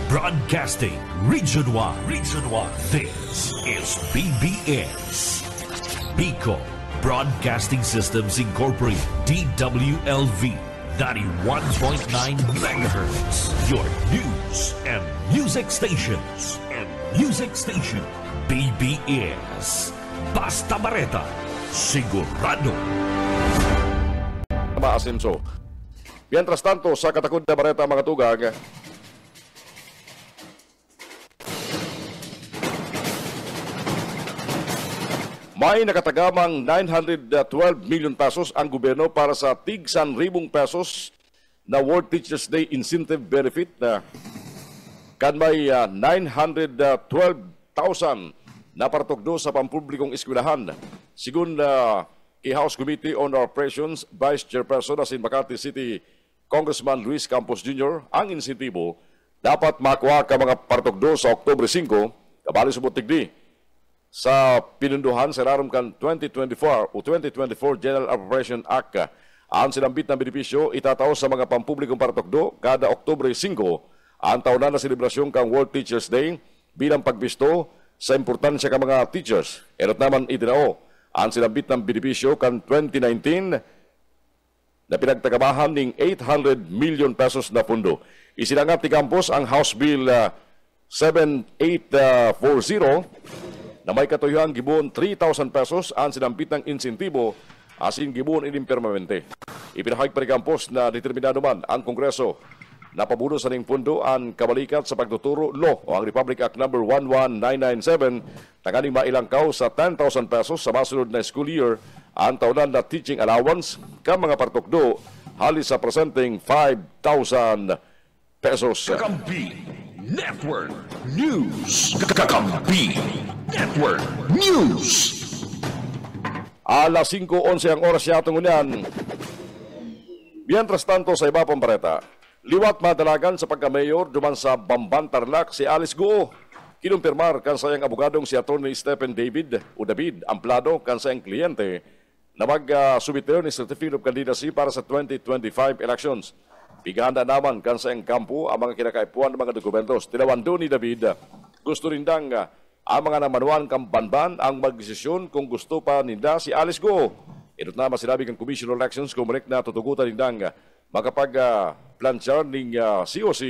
Broadcasting Region 1. Region 1. This is BBS. Bicol Broadcasting Systems Incorporated. DWLV. 91.9 megahertz. Your news and music stations. BBS. Basta Bareta. Sigurado. Maasimso. Mientras tanto, sa Katakod na Bareta mga tugag, may nakatagamang 912 million pesos ang gobyerno para sa tig 1,000 pesos na World Teachers Day Incentive Benefit na kan may 912,000 na partugdo sa pampublikong eskwelahan. Sigun House Committee on Operations Vice Chairperson asin Makati City Congressman Luis Campos Jr., ang insentibo dapat makuha ka mga partugdo sa Oktubre 5, kabali sa butigdi sa pinunduhan sa Larumkan 2024 o 2024 General Appropriation Act. Ang sinambit na benepisyo itataw sa mga pampublikong partugdo kada Oktubre 5, ang taonan na selebrasyon kang World Teachers Day bilang pagbisto sa importansya ka mga teachers. Erot naman itinao ang sinambit ng benepisyo kan 2019 na pinagtagabahan ng 800 million pesos na pundo. Isinangap ni Campos ang House Bill 7840 na may katuyuhan gibuon 3,000 pesos ang sinampit ng insentibo asin gibuon ining permanente. Ipinahayag pa ni Campos na determinado man ang Kongreso na pabuno sa ning pundo ang kabalikat sa pagtuturo law o ang Republic Act No. 11997 na kaning mailangkaw sa 10,000 pesos sa masunod na school year ang taunan na teaching allowance ka mga partukdo halis sa presenting 5,000 pesos. Kakampi Network News. Kakampi Network News. Alas 5:11 ang oras siya tungunan. Mientras tanto sa iba pang bareta, liwat madalagan sa pagka-mayor duman sa Bamban Tarlac si Alice Guo. Kinumpirmar kan sayang abogadong si Atty. Stephen David Amplado kan sayang kliyente na mag-subiter ni Certificate of Candidacy para sa 2025 elections. Biganda naman kan sayang kampo ang mga kinakaipuan ng mga dokumentos. Tinawando ni David, gusto rin dang ang mga namanuan kang banban ang magdesisyon kung gusto pa ninda si Alice Guo. Ito na masinabi kang Commission on Elections kumarek na tutugutan nindang makapag-planchar ng COC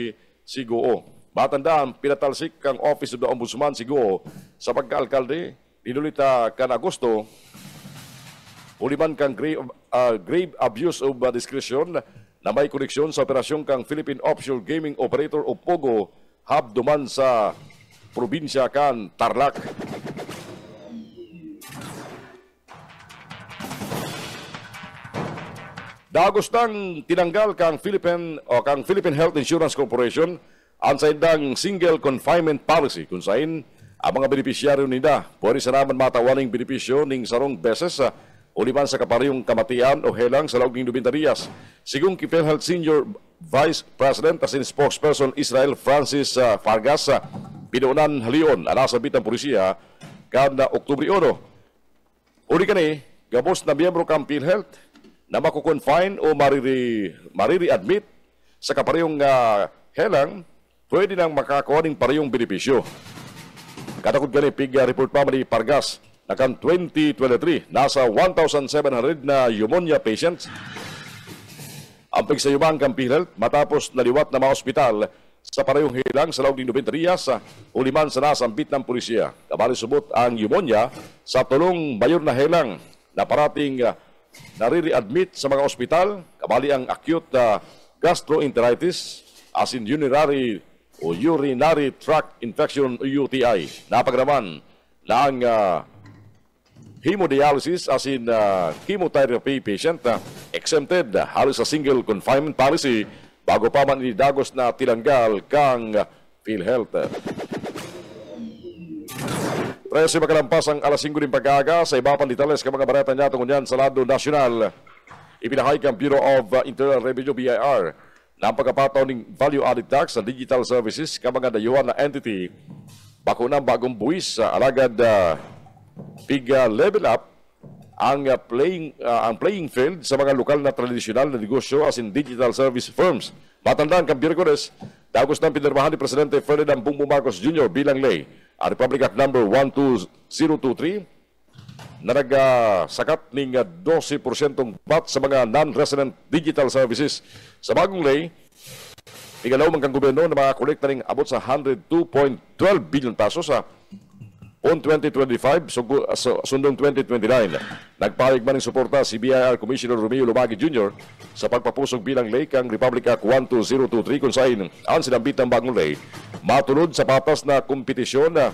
si Guo. Matandaan, pinatalsik kang Office of the Ombudsman si Guo sa pagka-alkalde, dinulita kan Agosto, uliman kang grave abuse of discretion na may koneksyon sa operasyon kang Philippine Offshore Gaming Operator o POGO hub duman sa probinsya kan Tarlac. Dagos nang tinanggal kang Philippine Health Insurance Corporation ang saindang single confinement policy kung saan ang mga benepisyaryo nila pwede sa naman matawaning benepisyo ning sarong beses uliman sa kaparehong kamatian o helang sa laog ng 90 días. Sigong PhilHealth Senior Vice President asin spokesperson Israel Francis Fargas, pinuunan halion alasabit ng pulisya kada Oktubre 1. Uli kani, gabos na miyembro kang PhilHealth na makukonfine o mariri-admit sa kaparehong helang, pwede nang makakuha ng parehong benepisyo. Katakot gani, report pa ni Fargas na kan 2023, nasa 1,700 na pneumonia patients ang pigsayubang kang PhilHealth matapos naliwat na mga ospital sa parehong hilang sa laog ng 90 días uliman sa nasambit ng pulisya. Kabali subot ang pneumonia sa tulong mayor na helang na parating nariri-admit sa mga ospital, kabali ang acute gastroenteritis asin urinary tract infection UTI. Napagraman na ang hemodialysis asin chemotherapy patient exempted halos sa single confinement policy bago pa man idagos na tinanggal kang PhilHealth. Presi makalampas ang alas 5 ng pag-aga sa iba pang detalles ka mga barata niya tungkol yan sa lado nasyonal. Ipinahay kang Bureau of Internal Revenue BIR na ang pagkapataw ng value-added tax sa digital services ka mga dayuhan na entity bako ng bagong buwis sa alagad level up ang playing field sa mga lokal na tradisyonal na negosyo as in digital service firms. Matandaan kang Birgones, Dagos ng pinirmahan ni Presidente Ferdinand Bongbong Marcos Jr. bilang lay ang Republic Act number 12023 na nagsakat ng 12% VAT sa mga non-resident digital services. Sa bagong lay, igalaw man kang gobyerno na makakolekta ng abot sa 102.12 billion pesos sa on 2025, sundong 2029. Nagpahayag man ng suporta si BIR Commissioner Romeo Lumagi Jr. sa pagpapusog bilang lay kang Republic Act 12023 kung saan ang sinambit ng bagong lay matulod sa patas na kompetisyon na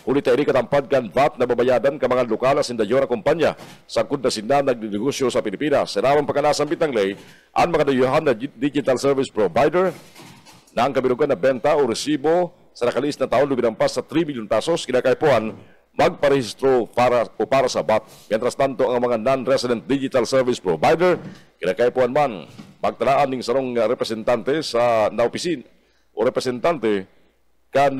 ulit ay katampad kan VAT na babayadan ka mga lokal na sindayon na kumpanya sa kunda sinda nagninegosyo sa Pilipinas. Sa namang pagkanasambit ng lay, ang mga dayuhan na digital service provider na ang kabirugan na benta o resibo sa nakalis na taon lumidampas sa 3 million pesos kinakaipuan magparehistro para sa VAT. Mientras tanto ang mga non-resident digital service provider kinakaipuan man magtalaan ng sarong representante sa naopisin o representante kan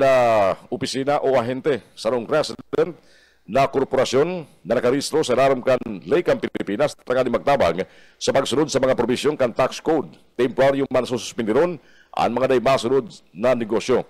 opisina o ahente sarong resident na korporasyon na nakarehistro sa laram kan Leycan Pilipinas takani magtabang sa pagsunod sa mga probisyong kan tax code. Temporaryong man suspindiron ang mga day masunod na negosyo.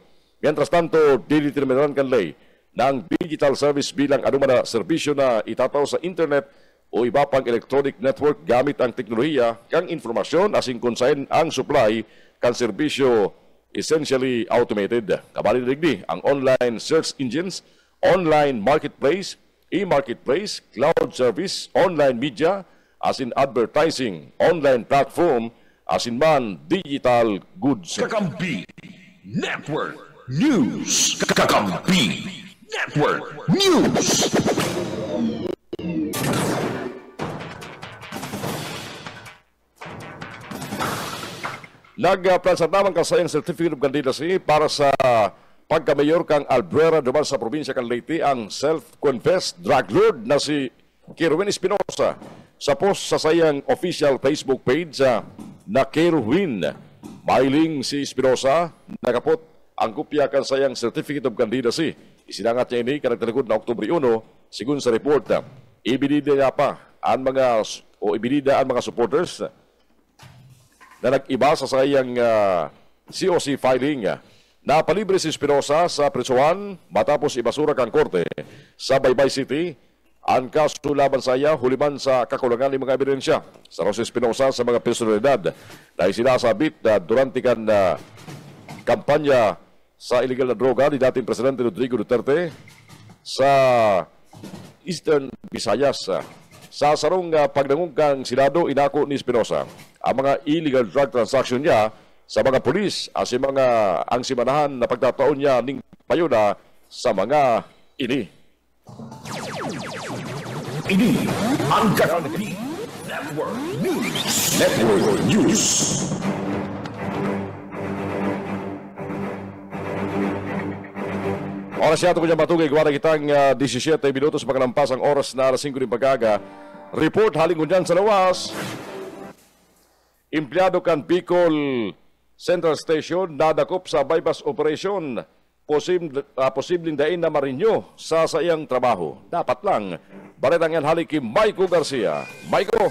Mientras tanto, dideterminaran kan lay na ang digital service bilang anuman na serbisyo na itataw sa internet o iba pang electronic network gamit ang teknolohiya kang informasyon asing konsain ang supply kan serbisyo essentially automated. Kabali digdi ang online search engines, online marketplace, e-marketplace, cloud service, online media, as in advertising, online platform, as in man digital goods. Kakampi Network News. Kakampi Network News. Nagplansat naman kasayang Certificate of Candidacy para sa pagkamayor kang Albuera duman sa probinsya kan Leyte ang self-confessed drug lord na si Kerwin Espinosa. Sa post sa sayang official Facebook page na Kerwin, mailing si Espinosa nakapot ang kopya kan sayang Certificate of Candidacy. Isinangat niya ini kanagtalikod na Oktubre 1, sigun sa report. Ibinida niya pa ang mga supporters na nag-iba sa sayang COC filing. Napalibre si Espinosa sa prisuhan matapos ibasura kang korte sa Baybay City ang kaso laban sa iya huliman sa kakulangan ng mga ebidensya. Sa Jose Espinosa sa mga personalidad na isinasabit na durante kan kampanya sa illegal na droga ni dating Presidente Rodrigo Duterte sa Eastern Visayas. Sa sarong pagdangog Senado, inako ni Espinosa ang mga illegal drug transaction niya sa mga pulis at ang simanahan na pagtataon niya ning payuna sa mga ini. Ini ang Kakampi Network News. Network News. Oras siya ito ko dyan matugay. Gawa na kitang 17 minutos pagkalampas ang oras na alas 5 ng pag-aga. Report haling ko dyan sa lawas. Empleyado kan Bicol Central Station nadakop sa bypass operation. Posibleng dain na marinyo sa sayang trabaho. Dapat lang. Balitang yan halik kay Maiko Garcia. Maiko.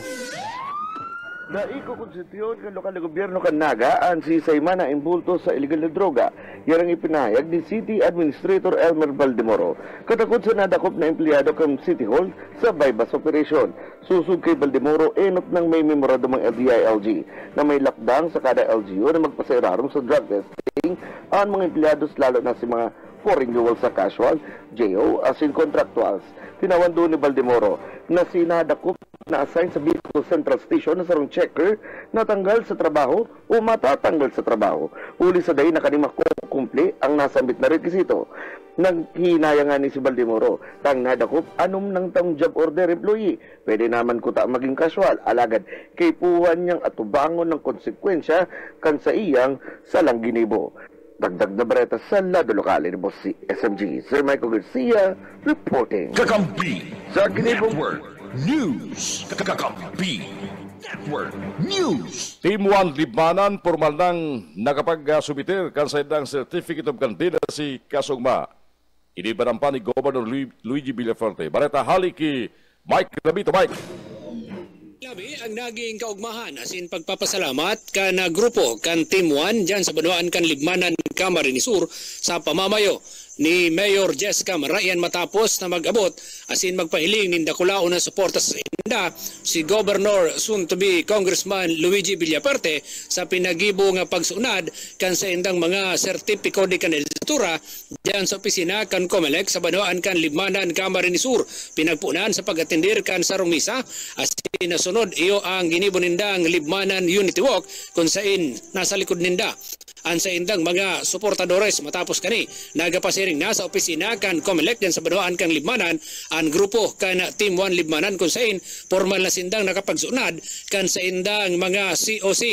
Naiko konsentyon ng lokal na gobyerno kan Naga ang sisayman na imbulto sa illegal na droga. Yan ang ipinahayag ni City Administrator Elmer Baldemoro. Katakot sa nadakop na empleyado kan City Hall sa bypass operation. Susug kay Baldemoro, enot ng may memorandum ng LGILG na may lakdang sa kada LGU na magpasairarom sa drug testing ang mga empleyados lalo na si mga foreign dual sa casual, JO, as in contractuals. Tinawan doon ni Baldemoro na sinadakop na assign sa Bicol Central Station na sarong checker na tanggal sa trabaho o matatanggal sa trabaho. Uli sa day na kanima kumple ang nasambit na rekisito. Naghinaya nga ni si Baldemoro, tang nadakop anom ng tang job order employee. Pwede naman kuta maging casual, alagad kay puwan niyang atubangon ng konsekwensya kan sa iyang salang ginibo. Dagdag na bareta sa lado lokal ni Boss si SMG, Sir Michael Garcia, reporting. Kakampi Sa Ginibong Network News. Kakampi Network News. Team 1 Libmanan, formal nang nakapag-subitir kansay ng Certificate of Candidacy kasugma. Inibanampan ni Governor Luigi Villafuerte. Bareta halik ki Mike Rabito. Mike. Labi ang naging kaugmahan asin pagpapasalamat kan grupo kan Team 1 dyan sa Banuan kan Libmanan Camarines Sur sa pamamayo ni Mayor Jessica Marayan matapos na mag-abot asin magpahiling ng dakulao na suporta sa inda si Governor soon to be Congressman Luigi Villaperte sa pinagibo nga pagsunad kan sa indang mga sertipiko de kandidatura dyan sa opisina kan Comelec sa Banuan kan Libmanan Camarines Sur. Pinagpunan sa pag-atendir kan sarong misa asin nasunod iyo ang ginibo nindang Libmanan Unity Walk kung saan nasa likod ninda ang sa indang mga suportadores matapos kani nagapasiring na sa opisina kan Comelec din sa Banuan kan Libmanan ang grupo kan Team 1 Libmanan kung saan formal na sindang nakapagsunad kan sa indang mga COC.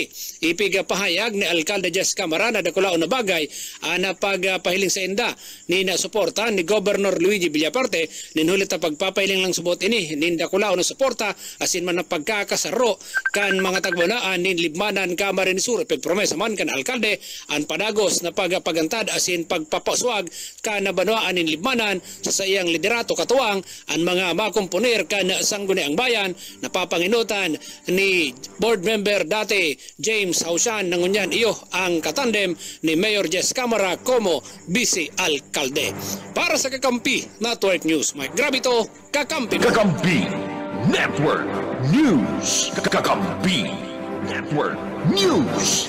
Ipigapahayag ni Alcalde Jessica Marana dakulao na bagay na pagpahiling sa inda ni na suporta ni Governor Luigi Villaparte ninhulit na pagpapahiling lang subot ini ni dakulao na suporta asin man na pagkakasaro kan mga tagbanaan ni Libmanan Camarines Sur. Pagpromesa man kan Alcalde ang padagos na pagpagantad asin pagpapaswag kan Banuan ni Libmanan sa iyang liderato katuwang ang mga makomponer kan Sangguniang Bayan na papanginutan ni board member dati James Hausan nangunyan iyo ang katandem ni Mayor Jess Camara como Vice Alcalde. Para sa Kakampi Network News, Mike Gravito, Kakampi. Kakampi Network News. Kakampi Network News.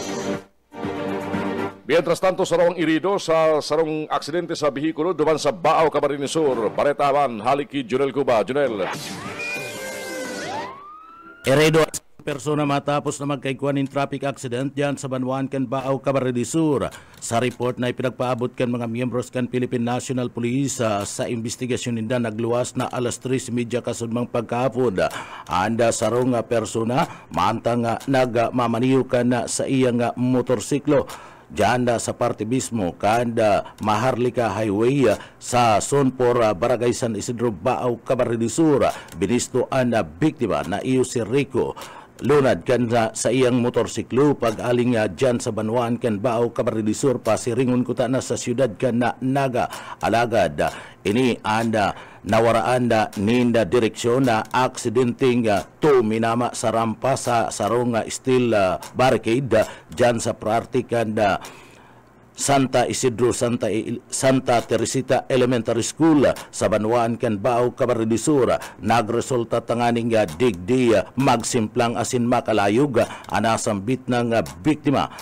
Mientras tanto, sarawang irido sa sarong aksidente sa bihikulo duman sa Baaw, Camarines Sur. Baretaman, haliki Junel Cuba. Junel. Irido persona matapos na magkaiguan in traffic accident diyan sa Banuan kan Baaw, Camarines Sur. Sa report na ipinagpaabot kan mga miyembros kan Philippine National Police sa investigasyon nila nagluwas na alas 3:30 kasudmang pagkahapon. Anda sarong persona mantang nagmamaniyo kan sa iyang motorsiklo diyan sa parte mismo kada Maharlika Highway sa Sonpor, Barangay San Isidro, Baaw, Camarines Sur. Binisto ang biktima na iyo si Rico lunad kan sa iyang motorsiklo pag-aling dyan sa Banuan kan Baaw, Camarines Sur. Pasiringon ko ta na sa siyudad kan na Naga alagad ini anda nawaraan ninda direksyon na aksidenteng to minama sa rampa sa sarong steel barricade dyan sa praktikan Santa Isidro Santa Teresita Elementary School sa Banuan kan Baaw, Camarines Sur. Nagresulta tanganing digdi magsimplang asin makalayog anasambit ng biktima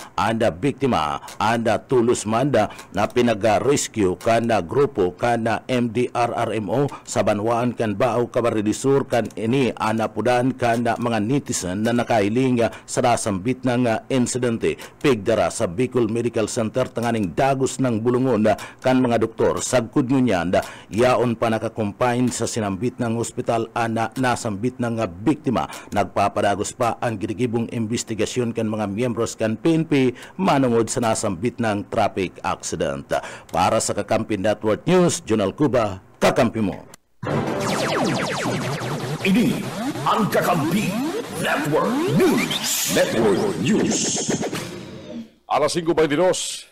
anda tulus manda na pinag-rescue kana grupo kana MDRRMO sa Banuan kan Baaw, Camarines Sur kan ini anapudan kana mga netizen na nakailing sa nasambit ng insidente pigdara sa Bicol Medical Center tanganing dagos ng bulungon kan mga doktor sagkud ngunyan yaon pa nakakumpine sa sinambit ng ospital ana nasambit ng biktima. Nagpapadagos pa ang ginigibong investigasyon kan mga miyembros kan PNP manungod sa nasambit ng traffic accident. Para sa Kakampi Network News, Junel Cuba, kakampi mo. Ini ang Kakampi Network News. Network News. Alas 5:22.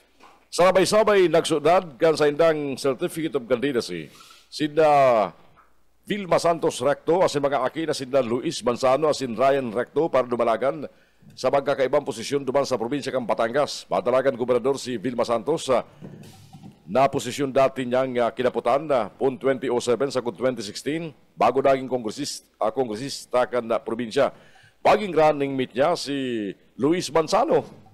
Sabay-sabay nagsudad kan sa indang Certificate of Candidacy sina Vilma Santos Recto asin mga aki na sina Luis Manzano asin Ryan Recto para dumalagan sa magkakaibang posisyon duman sa probinsya ng Batangas. Madalagan gobernador si Vilma Santos na posisyon dati niyang kinaputan na PUN 2007 sa 2016 bago naging kongresista kan probinsya. Baging running mate niya si Luis Manzano.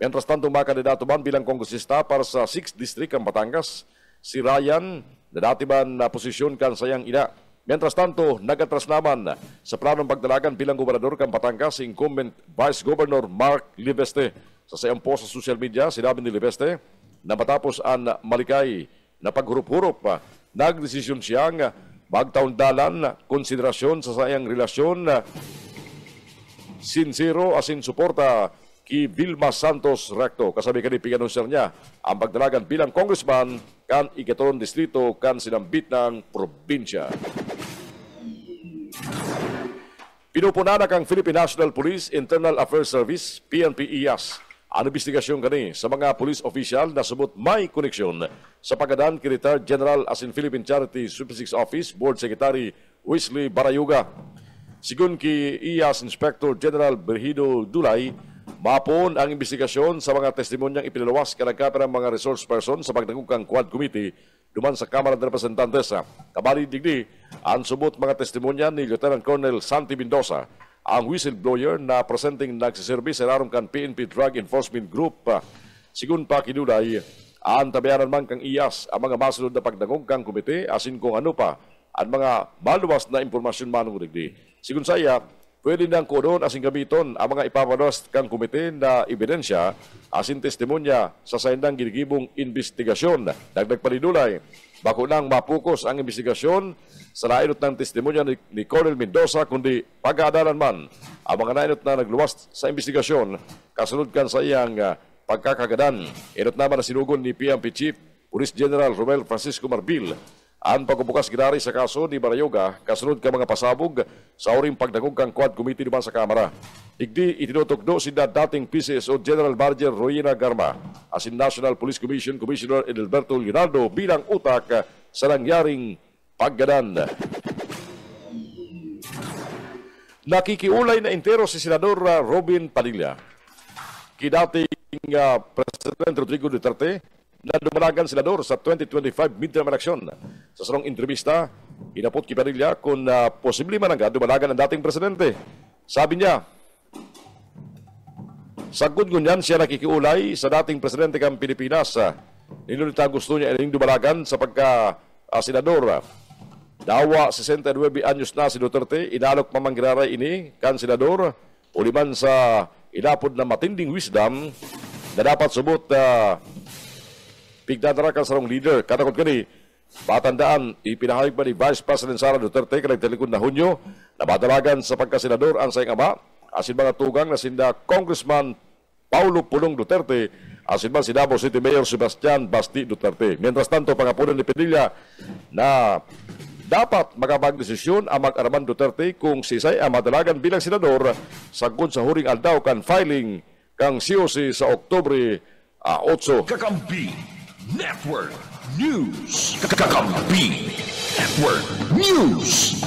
Mientras tanto, makandidato man bilang kongresista para sa 6th District ang Batangas, si Ryan, na dati man na posisyon kan sayang ina. Mientras tanto, nagatras naman sa planong pagdalagan bilang gobernador kan Batangas si incumbent Vice Governor Mark Liveste. Sa sayang post sa social media, sinabi ni Liveste na matapos ang malikay na paghurup-hurup, nagdesisyon siyang magtaon-dalan konsiderasyon sa sayang relasyon sincero asin suporta kay Vilma Santos Recto. Kasabi ka ni pinanunsyar niya ang pagdalagan bilang congressman kan Ikaton Distrito kan sinambit ng probinsya. Pinupunan na kang Philippine National Police Internal Affairs Service, PNP-IAS, ang investigasyon kani sa mga police official na subot may koneksyon sa pagdaan kay retired General as in Philippine Charity Supersix Office Board Secretary Wesley Barayuga. Sigun ki IAS Inspector General Berhido Dulay, mapon ang investigasyon sa mga testimonyang ipinalawas kanagkapit ng mga resource person sa pagdangukang Quad Committee duman sa Kamara ng Representantes. Kabali digdi, ang subot mga testimonya ni Lieutenant Colonel Santi Mendoza, ang whistleblower na presenting nagsiservis sa larong kan PNP Drug Enforcement Group. Sigun pa kinulay, ang tabayanan man kang IAS ang mga masunod na pagdangukang komite asin kung ano pa ang mga maluwas na impormasyon manong digdi. Sigun saya, pwede nang kodon asin gamiton ang mga ipapalos kang komite na ebidensya asin testimonya sa saindang ginigibong investigasyon. Dagdag paninulay, bako nang mapukus ang investigasyon sa nainot ng testimonya ni Colonel Mendoza kundi pag-aadalan man ang mga nainot na nagluwas sa investigasyon kasunod kan sa iyang pagkakagadan. Inot naman na sinugon ni PNP Chief Police General Romel Francisco Marbil ang pagbubukas ginari sa kaso ni Barayoga kasunod ka mga pasabog sa oring pagdangog kang Quad Committee naman sa Kamara. Igdi itinutugdo si dating PCSO General Manager Royina Garma asin National Police Commission Commissioner Edelberto Linaldo bilang utak sa nangyaring paggadan. Nakikiulay na entero si Senador Robin Padilla. Kidating President Rodrigo Duterte na dumalagan senador sa 2025 midterm election. Sa sarong entrevista, inapot kay Padilla kung posible man nga dumalagan ang dating presidente. Sabi niya, sagod ngunyan siya nakikiulay sa dating presidente kang Pilipinas. Nilunita gusto niya ining dumalagan sa pagka-senador. Dawa 69 anyos na si Duterte, inalok mamanggraray ini kan senador, uliman sa inapod na matinding wisdom na dapat subot pigdadarakan sa rong leader. Katakot kani, patandaan, ipinahayag pa ni Vice President Sara Duterte kanagtalikod na Hunyo na madalagan sa pagkasenador ang sayang ama, asin mga tugang na sinda Congressman Paulo Pulong Duterte, asin man si Davao City Mayor Sebastian Basti Duterte. Mientras tanto, pangapunan ni Padilla na dapat makapagdesisyon ang mag-araman Duterte kung si Isay ang madalagan bilang senador sagod sa huring aldaw kan filing kang COC sa Oktubre 8. Kakampi Network News. Kakampi Network News.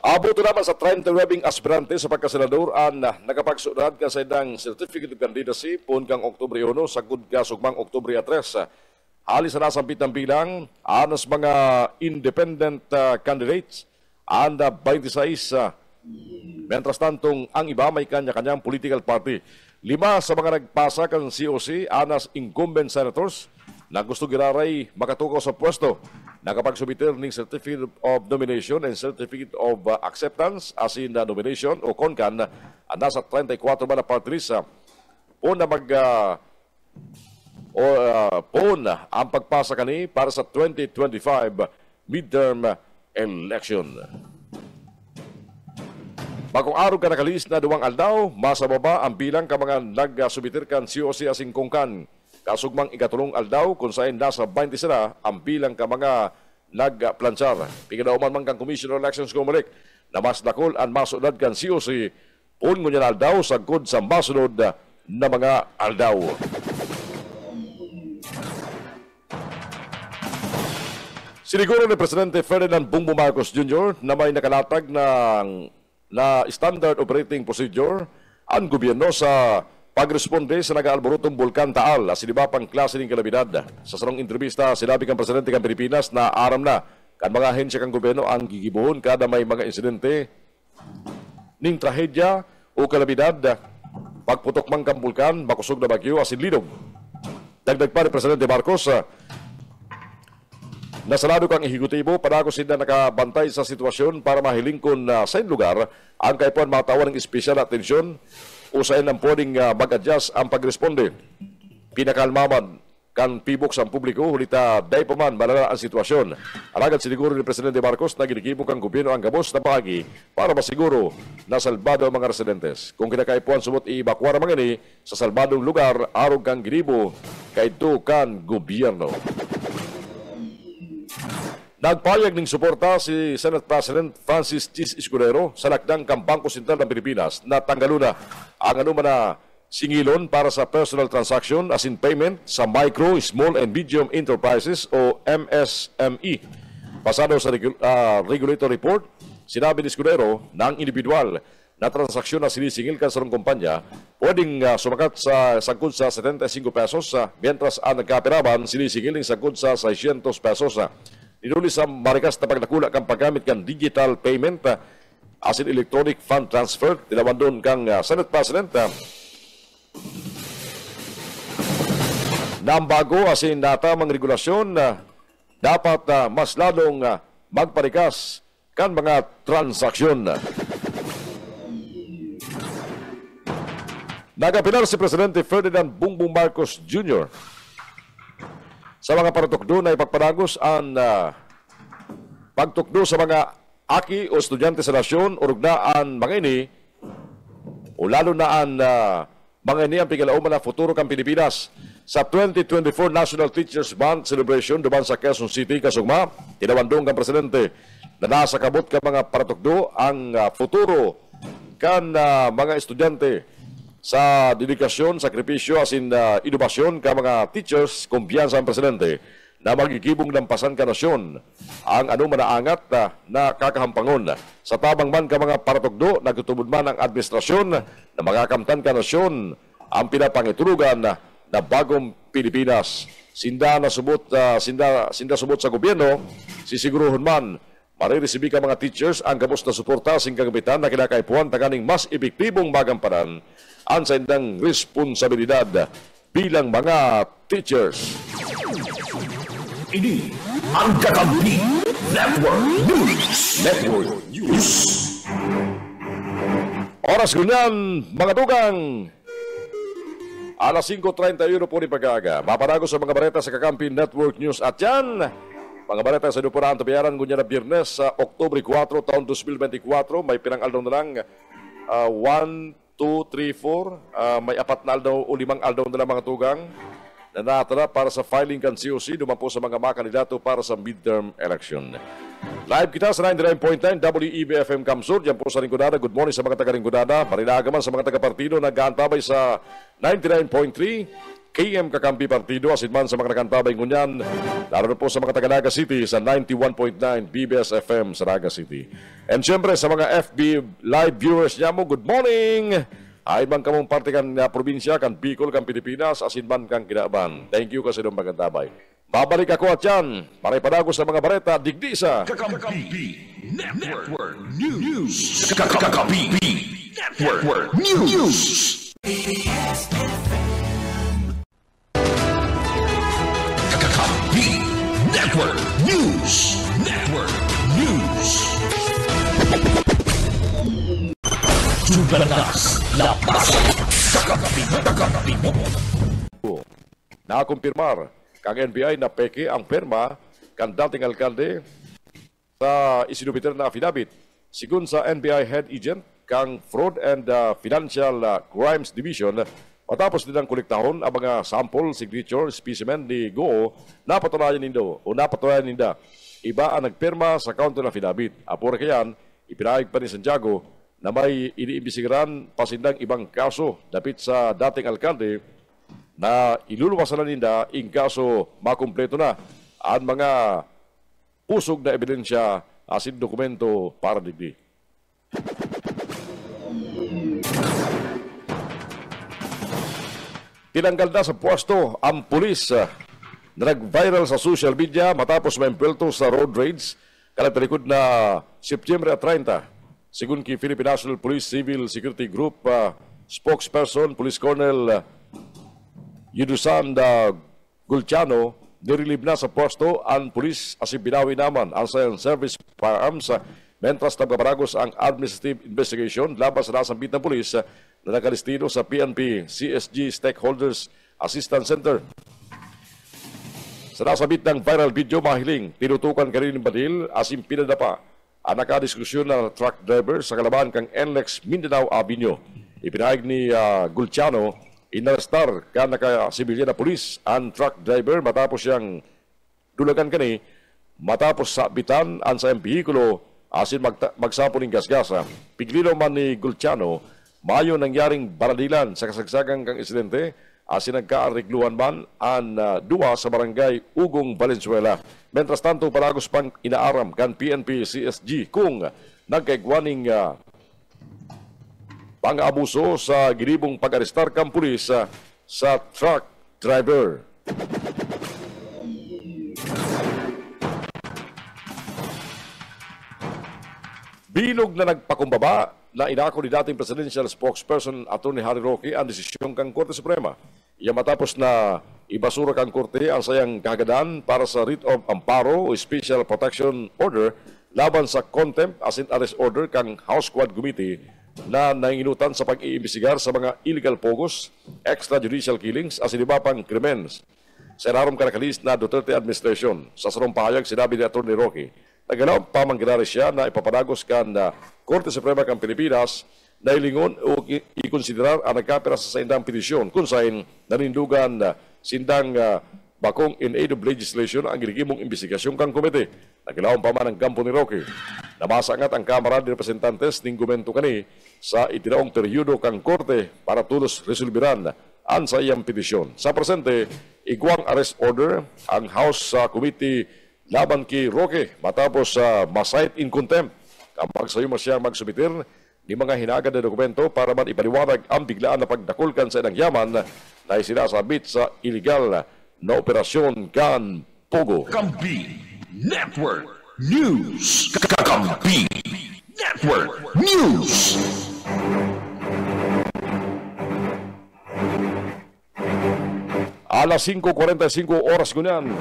Abot naman sa 39 aspirante sa pagkasenador ang nakapagsunod ka sa idang Certificate of Candidacy pun kang Oktubre 1 sagud ka sugmang Oktubre 3. Halis na nasampit ng bilang anas mga independent candidates and 26. Mientras tantong ang iba may kanya-kanyang political party. 5 sa mga nagpasa kan COC anas incumbent senators na gusto giraray makatukaw sa pwesto. Nakapagsubiter ng Certificate of Nomination and Certificate of Acceptance as in nomination o CONCAN nasa 34 ba na party list po na ang pagpasa kani para sa 2025 midterm election. Bagong araw ka nakalis na duwang aldaw, masababa ang bilang ka mga nag-subiter kan COC asing CONCAN. Kasugmang ikatulong aldaw kung saan nasa 20 sila ang bilang ka mga nagplansar. Pigadauman man kang Commissioner Elections Comelec na mas dakol ang masunod kan COC pun ngunyan aldaw sagod sa masunod na mga aldaw. Siniguro ni Presidente Ferdinand Bongbong Marcos Jr. na may nakalatag na standard operating procedure ang gobyerno sa pagresponde sa nag-aalborotong Bulkan Taal sa libapang klase ng kalamidad. Sa sarong entrevista, sinabi kang Presidente kang Pilipinas na aram na kan mga ahensya kang gobyerno ang gigibuhon kada may mga insidente ning trahedya o kalamidad pagputok man kang bulkan, makusog na bagyo asin linog. Dagdag pa ni Presidente Marcos, nasalado kang ehekutibo para ako sila nakabantay sa sitwasyon para mahilingkon sa lugar ang kaipuan matawan ng espesyal atensyon usain ang pwedeng mag-adjust ang pagresponde. Pinakalmaman kan pibok sa publiko, hulita day pa man malala ang sitwasyon. Alagad siniguro ni Presidente Marcos na ginigibok ang gobyerno ang gabos na bahagi para masiguro na salbado ang mga residentes. Kung kinakaipuan sumot i-evacuar mga ini sa salbadong lugar, arog kang ginibo kay ito kan gobyerno. Nagpayag ng suporta si Senate President Francis Chis Escudero sa lakdang kang Bangko Sentral ng Pilipinas na tanggalo na ang anuman na singilon para sa personal transaction as in payment sa micro, small and medium enterprises o MSME. Pasado sa regulator report, sinabi ni Escudero na ang individual na transaksyon na sinisingil ka sa kumpanya pwedeng sumakat sa sagkod sa 75 pesos, mientras ang nagkapiraban sinisingil ng sagkod sa 600 pesos. Inuli sa marikas na pagdakula kang paggamit kang digital payment as in electronic fund transfer. Tinawan doon kang Senate President na ang bago as in natamang regulasyon dapat mas lalong magparikas kan mga transaksyon. Nagapilar si Presidente Ferdinand Bongbong Marcos Jr. sa mga pagtukdo na ipagpanagos ang pagtukdo sa mga aki o estudyante sa nasyon o rugnaan mga ini o lalo na ang mga ini ang pigalauman na futuro kang Pilipinas. Sa 2024 National Teachers Month Celebration duman sa Quezon City, kasugma, tinawandong kang Presidente na nasa kabot ka mga paratukdo ang futuro kan mga estudyante sa dedikasyon, sakripisyo, as in inobasyon ka mga teachers, kumpiyansa ang Presidente na magigibong lampasan ka nasyon ang manaangat na kakahampangon. Sa tabang man ka mga paratugdo, nagtutubod man ang administrasyon na makakamtan ka nasyon ang pinapangitulugan na bagong Pilipinas. Sinda subot sa gobyerno, sisiguruhon man mariresibi ka mga teachers ang kabos na suporta sing kagabitan na kinakaipuan taganing mas epektibong magamparan ang sa indang responsibilidad bilang mga teachers. Ini ang Kakampi Network News. Oras ganyan, mga dugang. Alas 5:31 po ni pag-aga. Mapanago sa mga bareta sa Kakampi Network News. At yan, mga bareta sa Dupuraan Tabiaran, ngunya na Biyernes sa Oktubre 4, taon 2024. May pinang-aldaw na lang 1, 2, 3, 4. May 4 na aldaw o 5 aldaw na lang mga tugang na natala para sa filing kan COC duman po sa mga makandidato para sa midterm election. Live kita sa 99.9 WEBFM Kamsur. Diyan po sa Ringgodada. Good morning sa mga taga-Ringgodada. Marinagaman sa mga taga-partido na nag-aantabay sa 99.3 KM Kakampi Partido. Asin man sa mga nag-aantabay ngunyan. Lalo na po sa mga taga-Naga City sa 91.9 BBS FM sa Naga City. And syempre sa mga FB live viewers niya mo, good morning! Ay man kamong parte kan probinsya, kan Bicol, kan Pilipinas, asin man kang Kinaban. Thank you kasi nung magantabay. Babalik ako at yan. Para ipadago sa mga bareta, digdi sa Kakampi Network News. Kakampi Network News. Kakampi Network News. Jugalas, lapas, Kakampi mo. Nakumpirmar kang NBI na peke ang perma kan dating alkalde sa isinubiter na affidavit. Sigun sa NBI Head Agent kang Fraud and Financial Crimes Division, matapos nilang kolektahon ang mga sample, signature, specimen ni Goo, napatunayan ninda. Iba ang nagperma sa counter affidavit. Apura kayan, ipinahig pa ni Santiago na may iniimbisigaran pasindang ibang kaso dapit sa dating alkalde na iluluwasan na ninda in kaso makumpleto na ang mga pusog na ebidensya asin dokumento para digdi. Tinanggal na sa pwesto ang pulis na nag-viral sa social media matapos maimpwelto sa road raids kalagtalikod na September 30. Sigun ki Philippine National Police Civil Security Group spokesperson Police Colonel Yudusan Gulciano, nirelieve na sa pwesto ang pulis asin binawi naman ang service firearms mentras nagpaparagos ang administrative investigation laban sa nasambit ng pulis na nakalistino sa PNP CSG Stakeholders Assistance Center. Sa nasabit ng viral video mahiling, tinutukan ka rin ng badil asin pinadapa ang nakadiskusyon na truck driver sa kalaban kang NLEX Mindanao Avenue. Ipinahig ni Gulciano, inarestar ka naka-sibilyan na pulis ang truck driver matapos siyang dulagan kani matapos sabitan ang sa bihikulo asin magsapo ng gasgasa. Piglino man ni Gulciano Mayo nangyaring baradilan sa kasagsagang kang insidente asin nagkaarigluhan man ang duwa sa barangay Ugong, Valenzuela. Mientras tanto, palagos pang inaaram kan PNP CSG kung nagkaigwaning pang-abuso sa ginibong pag-arestar kang pulis sa truck driver. Bilog na nagpakumbaba na inako ni dating presidential spokesperson Atty. Harry Roque ang desisyon kang Korte Suprema. Iya matapos na ibasura kang Korte ang sayang kagadan para sa writ of amparo o special protection order laban sa contempt as in arrest order kang House Quad Committee na nanginginutan sa pag-iimbestigar sa mga illegal pogos, extrajudicial killings as in iba pang krimen sa inarom kanakalis na Duterte administration. Sa sarong pahayag, sinabi ni Atty. Roque, nagalaw pamangginari siya na ipapanagos kan na Korte Suprema kang Pilipinas na ilingon o ikonsiderar ang nagkapira sa indang petisyon kung saan nanindugan sindang bakong in aid of legislation ang ginigimong investigasyon kang komite. Nagilawang pa man ang kampo ni Roque. Namasangat ang Kamara de Representantes ning gumento kani sa itinaong periodo kang Korte para tulos resolbiran ang sa iyang petisyon. Sa presente, igwang arrest order ang House Committee laban kay Roque matapos ma-cite in contempt. Kapag sa iyo siya magsubitir ni mga hinagad na dokumento para man ipaliwanag ang biglaan na pagdakulkan sa ilang yaman na isinasabit sa illegal na operasyon kan Pogo. Kakampi Network News. Kakampi Network News. Alas 5:45 oras gunyan.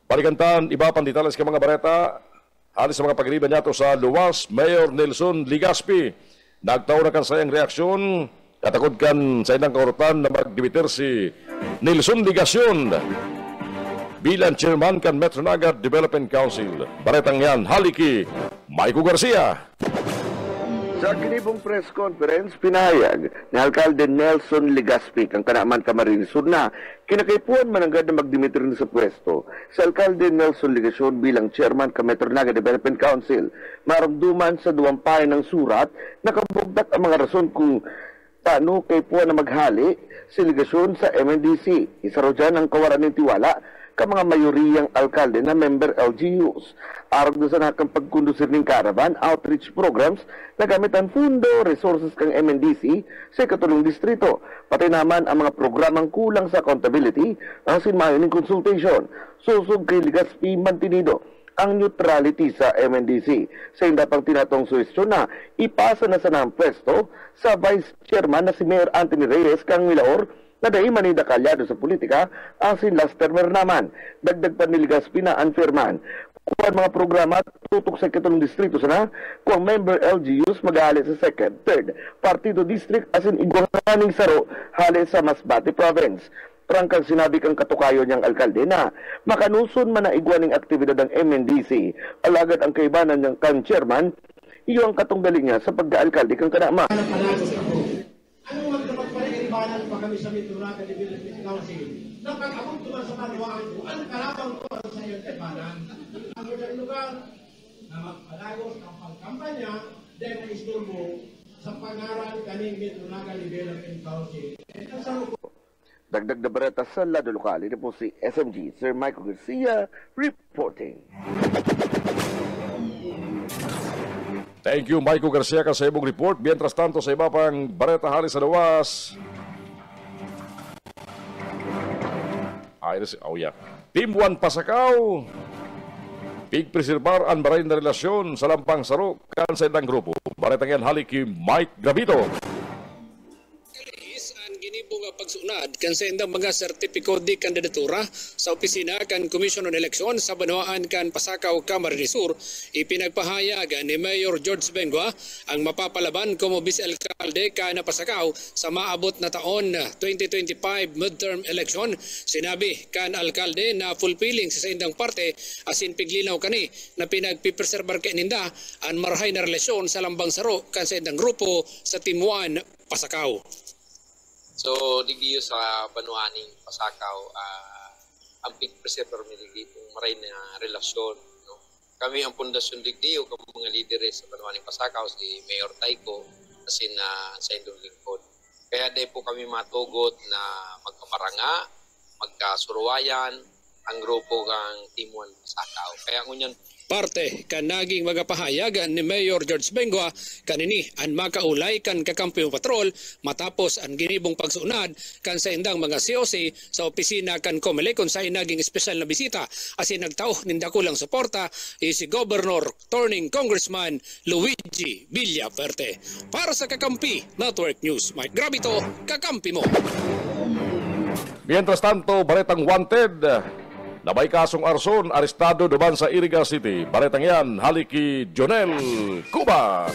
Balikantan, iba pang detalles ka mga bareta. Halos sa mga pagriban niya sa luwas, Mayor Nelson Ligaspi. Nagtaon na kan sayang reaksyon. Katakod kan sa inang kaurutan na magdimitir si Nelson Ligasyon bilang chairman kan Metro Naga Development Council. Baretang yan, haliki, Maiko Garcia. Sa kinibong press conference, pinahayag ni Alcalde Nelson Ligaspi ang kanaman Camarines Sur na kinakaipuan mananggad na magdimitir sa pwesto sa Alcalde Nelson Ligasyon bilang chairman ka Metro Naga Development Council. Maragduman sa duwang pahay ng surat, nakabugdak ang mga rason kung paano kaipuan na maghali si Ligasyon sa MNDC. Isa raw dyan ang kawaran ng tiwala ka mga mayoriyang alkalde na member LGUs. Arag doon sa nakang pagkundusir ng caravan outreach programs na gamit ang fundo resources kang MNDC sa katulong distrito. Pati naman ang mga programang kulang sa accountability ang sinmayon ng consultation. Susog kay Ligaspi mantinido ang neutrality sa MNDC. Sa hindi pang tinatong suwestyon na ipasa na sa ng pwesto sa Vice Chairman na si Mayor Anthony Reyes kang Milaor na dahil manida kalyado sa politika ang si last termer naman. Dagdag pa ni Ligaspi na unfairman. Kung mga programa tutok sa katulong distrito sana, kung member LGUs mag-aali sa second, third, partido district as in igwanganing saro hali sa Masbate Province. Trangkang sinabi kang katukayo niyang alkalde na makanuson man na igwaning aktibidad ng MNDC, alagad ang kaibanan niyang kan chairman, iyo ang katunggaling niya sa pagka-alkalde kang kanama. Ano man kapag paligaribanan pa kami sa Metro Naga Development Council na pag-abot naman sa manuwaan ko, ang kalabang ko sa iyong tepanan. Ang mga lugar na magpalagos ang pagkampanya dahil na isturbo sa pangaral kaning Metro Naga Development Council. Dagdag na bareta sa lado lokal, ito po si SMG, Sir Michael Garcia, reporting. Thank you, Maiko Garcia, sa ibong report. Mientras tanto, sa iba pang bareta hali sa lawas. Team 1 Pasakaw. Pigpreserbar ang baray na relasyon sa lampang saro kan sa indang grupo. Baretang yan hali kay Mike Gravito. Ginibong pagsunad kan sa indang mga sertipiko di kandidatura sa opisina kan Commission on Election sa Banwaan kan Pasakaw, Camarines Sur, ipinagpahayag ni Mayor George Bengua ang mapapalaban como vice-alkalde kan Pasakaw sa maabot na taon 2025 midterm election. Sinabi kan alkalde na fulfilling sa indang parte asin piglinaw kani na pinagpipreserbar kaninda ang marahay na relasyon sa lambang saro kan sa indang grupo sa Team 1 Pasakaw. So, digdiyo sa Banuaning Pasakaw, ang pig-preserver mi digdiyo maray na relasyon. No? Kami ang pundasyon digdiyo, kami mga lideres sa Banuaning Pasakaw, si Mayor Taiko, asin sa indong lingkod. Kaya di po kami matugot na magkaparanga, magkasuruwayan, ang grupo kang Team 1 Pasakaw. Kaya ngunyan Parte kan naging magapahayagan ni Mayor George Bengua kanini an makaulay kan kakampiyong patrol matapos ang ginibong pagsunad kan sa indang mga COC sa opisina kan COMELEC kung sa naging espesyal na bisita asin nagtao ninda kulang suporta si Governor Turning Congressman Luigi Villaperte. Para sa Kakampi Network News, Mike Gravito, Kakampi mo. Mientras tanto, baretang wanted na may kasong arson, arestado duman sa Iriga City. Baretang yan, haliki Jonel Cuba.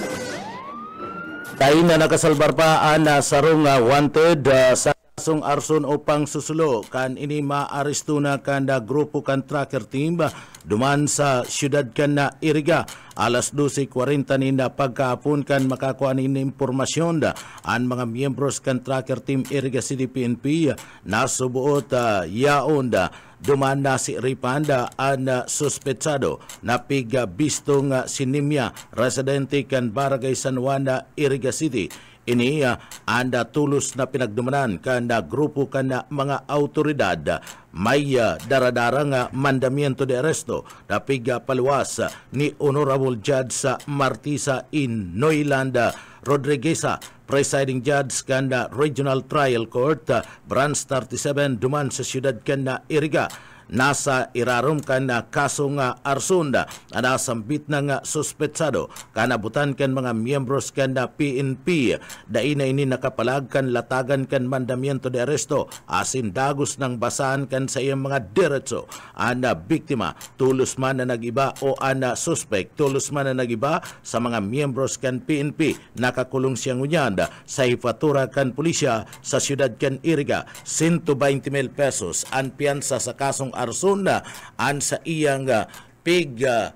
Tayo na nakasalbar pa na sarong wanted sa kasong arson upang susulo kan ini maaresto na kan grupo kan tracker team duman sa syudad kan na Iriga. Alas 12:40 na pagkahapon kan makakuha ni impormasyon ang mga miyembros kan tracker team Iriga City PNP na subuot yaon duman na si Ripanda ang suspetsado na bistong sinimya residente kan Barangay San Juan Iriga City. Ini anda tulos na pinagdumanan kan grupo kan mga autoridad may daradarang mandamiento de arresto na paluwas ni Honorable Judge Martisa in Noylanda Rodrigueza, Presiding Judge kan Regional Trial Court, Branch 37 duman sa siyudad kan Iriga. Nasa irarom kan kasong arson na nasambit ng suspetsado kanabutan kan mga miyembros kan PNP daina ini nakapalag kan latagan kan mandamiento de arresto asin dagos ng basahan kan sa iyang mga diretso ang biktima tulos man na nagiba o ang suspect tulos man na nagiba sa mga miyembros kan PNP nakakulong siyang unyanda sa ifatura kan pulisya sa siyudad kan Iriga 120,000 pesos ang piyansa sa kasong arson na an sa iyang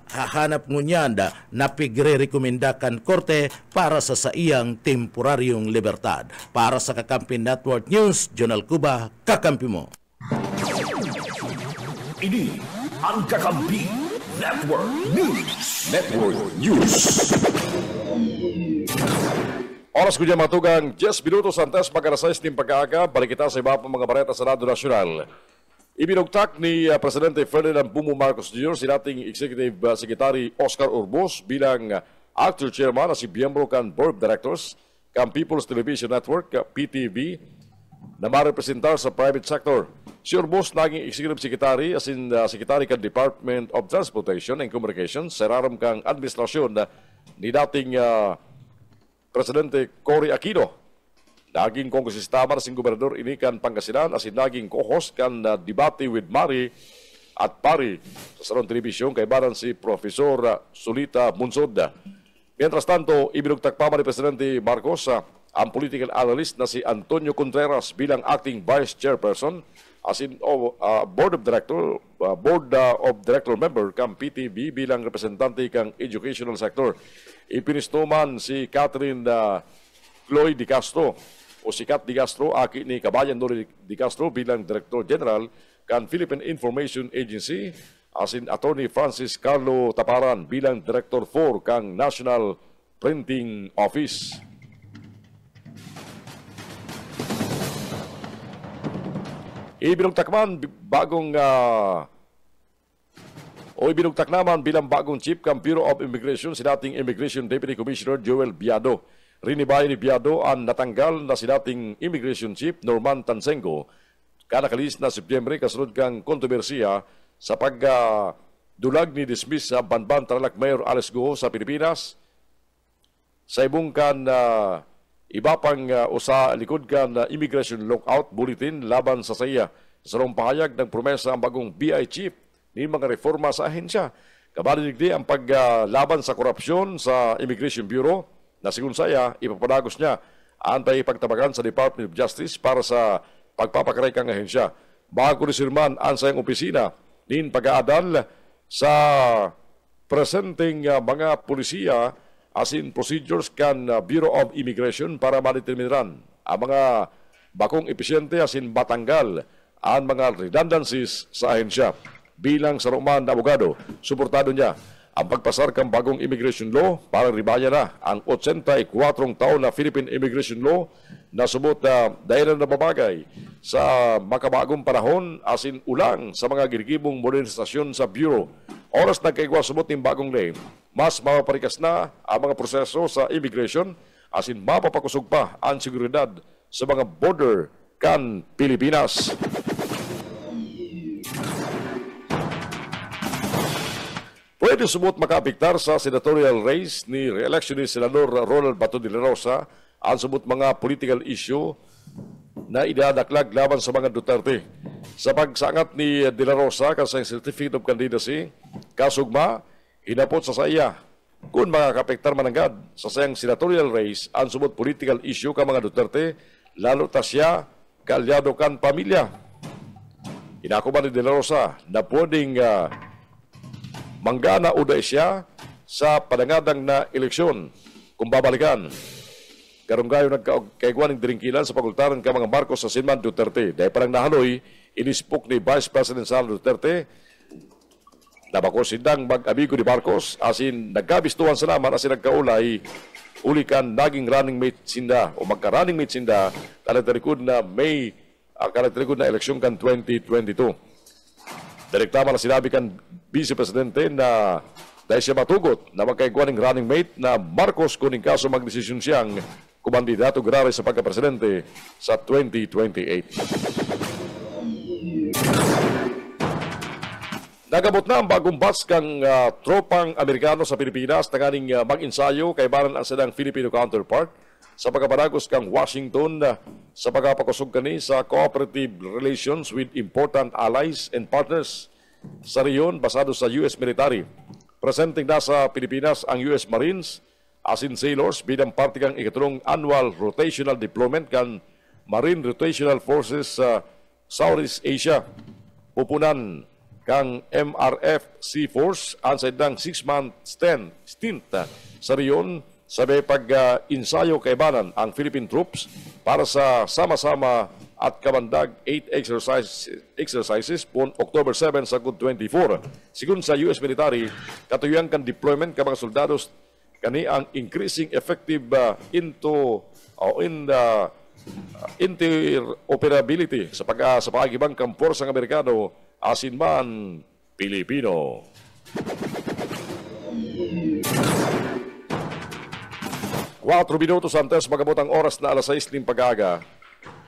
hahanap ngunyanda na pigre-rekomendakan korte para sa iyang temporaryong libertad. Para sa Kakampi Network News, Jonel Cuba, Kakampi mo. Ini ang Kakampi Network News. Network News. Oras ko dyan matugang 10 minutos antes pagkarasais ng pag-aaga. Balik kita sa iba pang mga bareta sa Radyo Nasyonal. Ibinugtak ni Presidente Ferdinand Bongbong Marcos Jr. si dating Executive Secretary Oscar Urbos bilang actor chairman na si miyembro kan Board of Directors kan People's Television Network, PTV, na marepresentar sa private sector. Si Urbos naging Executive Secretary as in Secretary kan Department of Transportation and Communications sa raram kang administrasyon ni dating Presidente Cory Aquino. Naging kongresista man sing gobernador ini kan Pangasinan asin naging co-host kan debate with Mari at Pari sa salon telebisyon kay baran si Profesor Sulita Munsod. Mientras tanto, ibinugtak pa man ni Presidente Marcos ang political analyst na si Antonio Contreras bilang acting vice chairperson asin board of director member kang PTV bilang representante kang educational sector. Ipinistuman si Catherine Chloe Di Castro o si Kat Di Castro, aki ni Kabayan Nori Di Castro bilang Director General kan Philippine Information Agency asin Attorney Francis Carlo Taparan bilang Director 4 kang National Printing Office. Ibinugtak naman bilang bagong chief kang Bureau of Immigration si dating Immigration Deputy Commissioner Joel Biado. Rinibay ni Biado ang natanggal na si dating Immigration Chief Norman Tansengo kanakalis na Setyembre kasunod kang kontrobersiya sa pagdulag ni dismiss sa Banban Tarlac Mayor Alice Guo sa Pilipinas sa ibong kan iba pang usa likod kan Immigration Lockout Bulletin laban sa saya sa pahayag ng promesa ang bagong BI Chief ni mga reforma sa ahensya. Kabalinig ang paglaban sa korupsyon sa Immigration Bureau na sigun saya, ipapadagos niya antay pagtabagan sa Department of Justice para sa pagpapakaray kang ahensya. Bago resirman ang sayang opisina, nin pag-aadal sa presenting mga polisiya asin procedures kan Bureau of Immigration para madeterminan ang mga bakong episyente asin batanggal ang mga redundancies sa ahensya. Bilang sa Roman na abogado, suportado niya ang pagpasar kang bagong immigration law para ribaya na ang 84 taon na Philippine Immigration Law na subot na dahil na babagay sa makabagong panahon asin ulang sa mga ginigibong modernisasyon sa Bureau. Oras na kaigwa subot ng bagong lay, mas mapaparikas na ang mga proseso sa immigration asin mapapakusog pa ang seguridad sa mga border kan Pilipinas. Pwede subot makaapektar sa senatorial race ni re-election ni Senador Ronald Bato de la Rosa ang subot mga political issue na idadaklag laban sa mga Duterte. Sa pagsangat ni de la Rosa kasang certificate of candidacy, kasugma, hinapot sa saya kung makakapektar mananggad sa sayang senatorial race ang subot political issue ka mga Duterte, lalo ta siya kaalyado kan pamilya. Inakuman ni de la Rosa na pwedeng manggana uday siya sa padangadang na eleksyon kung babalikan. Karunggayo nagkaigwan ng diringkilan sa pagultaran ka mga Marcos sa Sinman Duterte. Dahil parang nahaloy, inispok ni Vice President Sara Duterte na bako sindang mag-amigo ni Marcos asin nagkabistuhan sa naman asin nagkaulay ulikan naging running mate sinda o magka-running mate sinda karakterikod na eleksyon kan 2022. Direktama na sinabi kan Vice Presidente na dahil siya matugot na magkaigwan ng running mate na Marcos kuning kaso magdesisyon siyang kumandidato grare sa pagkapresidente sa 2028. Nagabot na ang bagong batch kang tropang Amerikano sa Pilipinas na ganing mag-insayo kay baran ang sadang Filipino counterpart sa pagkapanagos kang Washington sa pagkapakusog kani sa cooperative relations with important allies and partners sa riyon basado sa U.S. military. Presenting na sa Pilipinas ang U.S. Marines asin sailors bilang parte kang ikatulong annual rotational deployment kan Marine Rotational Forces sa Southeast Asia. Pupunan kang MRF Sea Force ang saydang 6-month stint sa riyon sabi pag-insayo kaibanan ang Philippine troops para sa sama-sama at kabandag 8 exercises pon October 7 sa 2024. Sigun sa US military, katuyang kan deployment ka mga soldados kani ang increasing effective interoperability sa pag-agibang kang porsang Amerikano asin man Pilipino. Quatro minutos antes magabot ang oras na alas 6 ng pag-aga.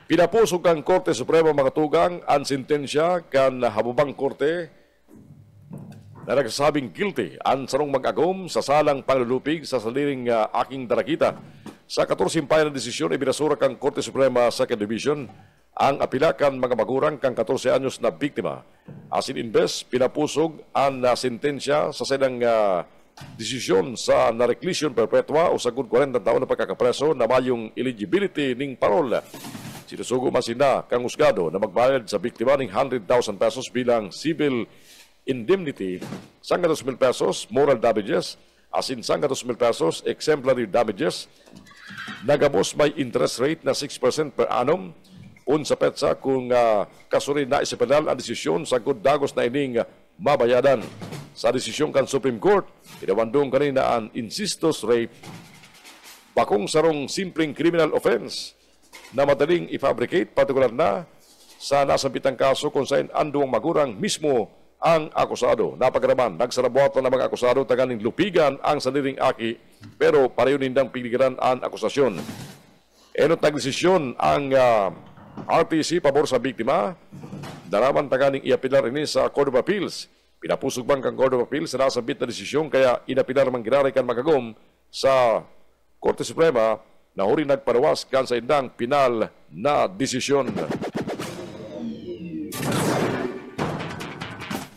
Pinapusog kang Korte Suprema mga tugang ang sentensya kan habubang korte na nagsasabing guilty ang sarong mag-agom sa salang panglulupig sa saliring aking darakita. Sa 14 na desisyon, ibinasura kang Korte Suprema Second Division ang apilakan mga magurang kang 14 anyos na biktima. Asin imbes, pinapusog ang sentensya sa sedang desisyon sa na-reclusion perpetua o sagud 40 taon na pagkakapreso na mayong eligibility ning parol. Sinusugo man sina kang husgado na magbayad sa biktima ng 100,000 pesos bilang civil indemnity, 100,000 pesos moral damages, asin 100,000 pesos exemplary damages. Nagamos may interest rate na 6% per annum sa petsa kung kasuri na isipedal ang desisyon sa good dagos na ining mabayadan. Sa desisyon kan Supreme Court, pinawandong kanina ang insistos rape, bakong sarong simpleng criminal offense na madaling i-fabricate, partikular na sa nasambitang kaso kung saan andong magurang mismo ang akusado. Napagaraman, nagsarabuato ng mga akusado taganing lupigan ang saniling aki, pero pareho nindang piligiran ang akusasyon. Enot nagdesisyon ang RTC pabor sa biktima, daraman taganing iapilar ini sa Court of Appeals. Pinapusog bang kang Court of Appeals sa nasambit na desisyon kaya inapilar mang ginari kan magagom sa Korte Suprema na huri nagparawas kan sa indang pinal na desisyon.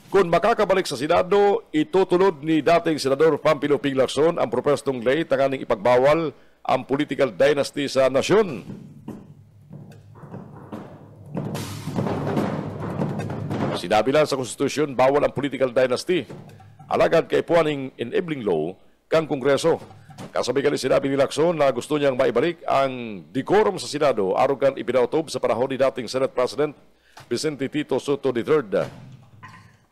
Kung makakabalik sa Senado, itutulod ni dating Senador Pampilo P. Lacson ang propestong lay tanganing ipagbawal ang political dynasty sa nasyon. Sinabi lang sa konstitusyon, bawal ang political dynasty. Alagad kay puwaning enabling law kang Kongreso. Kasabi ka ni sinabi ni Lacson na gusto niyang maibalik ang decorum sa Senado aron kan ipinautob sa panahon ni dating Senate President Vicente Tito Soto III.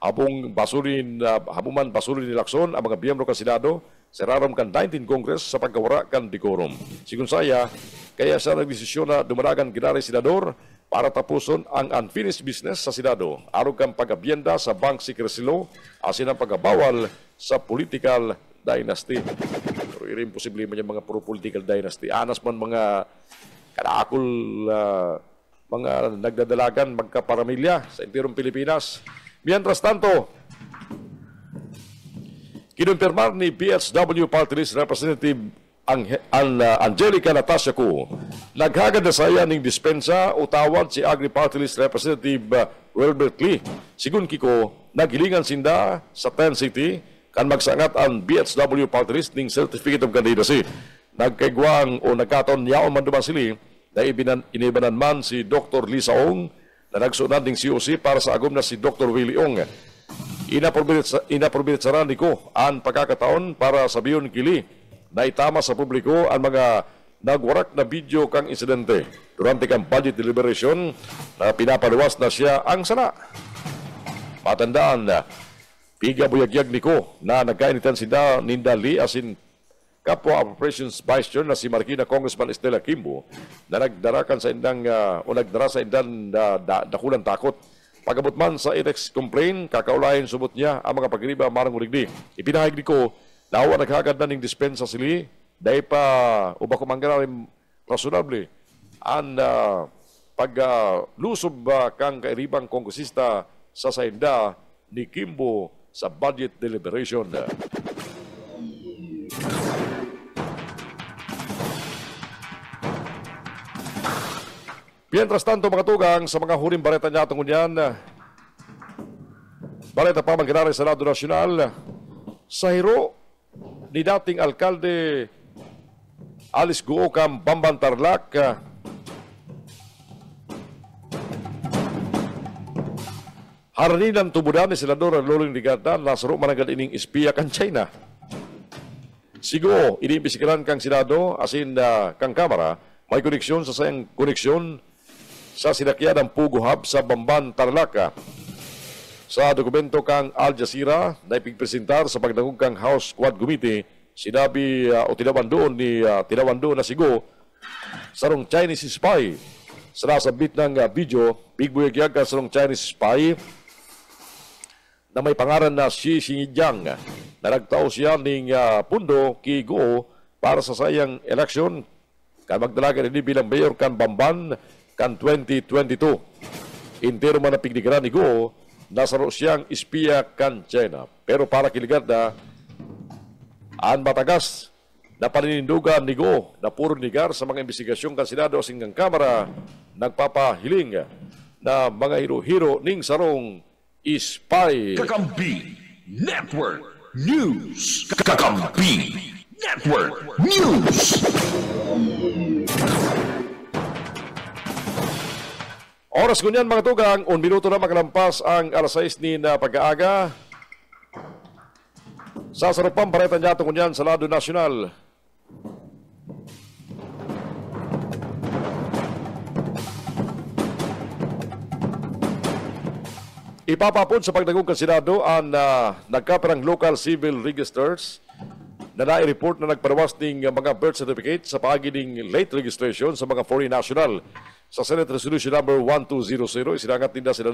Habuman basurin ni Lacson ang mga biyembro kan Senado sa raram kan 19 Congress sa pagkawara kan decorum. Sigun saya, kaya siya nagdesisyon na dumaragan ginari senador para tapuson ang unfinished business sa Senado. Arog kang pag-abyenda sa bank secrecy law asin ang pagkabawal sa political dynasty. Pero imposible man yung mga pro-political dynasty. Anas man mga kanaakol mga nagdadalagan magkaparamilya sa entirong Pilipinas. Mientras tanto, kinumpirmar ni PHW Party List Representative Angelica Natasha Cu, naghagad na saya ning dispensa o tawad si Agri Party List Representative Wilbert Lee. Sigun kiko, naghilingan sinda sa 10 City kan magsangat ang PHW Party List ning Certificate of Candidacy. Nagkaigwang o nagkaton yaon man duman sili na inibanan man si Dr. Lisa Ong na nagsunod ng COC para sa agom na si Dr. Willie Ong. Inaprobilitsaran ni ko ang pagkakataon para sabiyon kili na itama sa publiko ang mga nagwarak na video kang insidente durante kang budget deliberation na pinapaluwas na siya ang sana. Matandaan na piga-buyagyag ni ko na nagkainitan si Nindali asin kapwa Operations Vice Chair na si Marikina Congressman Estela Kimbo na nagdara sa indang dakulang takot. Pagabot man sa Erex complaint, kakaulahin subot niya ang mga pagriba marang urigdi. Ipinahig ni ko na awa naghagad na ning dispensa sili dahil pa uba ko manggararim rasunable ang paglusob kang kairibang kongresista sa sainda ni Kimbo sa budget deliberation. Mientras tanto mga tugang sa mga huling bareta niya tungkol yan, bareta pa magkinari sa Senado Nacional, sa hiro ni dating alkalde Alice Guocam Bamban Tarlac, haranin ang tubudan ni Senador Loring Ligada na saro managad ining espiya kan China. Sigo, iniimbisikiran kang Senado asin kang Kamara, may koneksyon sa sayang koneksyon sa sinakyan ng Pugo Hub sa Bamban, Tarlac. Sa dokumento kang Al Jazeera na ipigpresentar sa pagdangog kang House Quad Committee, sinabi o tinawan doon na sigo sarong Chinese spy. Sa nasabit ng video, bigbuyagyag ka sarong Chinese spy na may pangaran na Xi Xinjiang na nagtao siya ng pundo kay Guo para sa sayang eleksyon kan magdalaga ni bilang mayor kan Bamban kan 2022. Intero man na pigdigaran ni Guo, nasaro siyang espiya kan China. Pero para kiligad na, ang matagas na paninindugan ni Guo na puro nigar sa mga investigasyon kan Senado asing ng Kamara, nagpapahiling na mga hiro-hiro ning sarong spy. Kakampi Network News. Kakampi Network News. Oras ko niyan mga tugang, 1 minuto na makalampas ang alas 6 ni na pag-aaga. Sa sarapang bareta niya tungkol niyan sa Senado Nacional. Ipapapod sa pagdagog ng Senado ang nagkaperang local civil registers na nai-report na nagparawas ng mga birth certificate sa paagi ng late registration sa mga foreign national. Sa Senate Resolution number 1200, isinangat nila si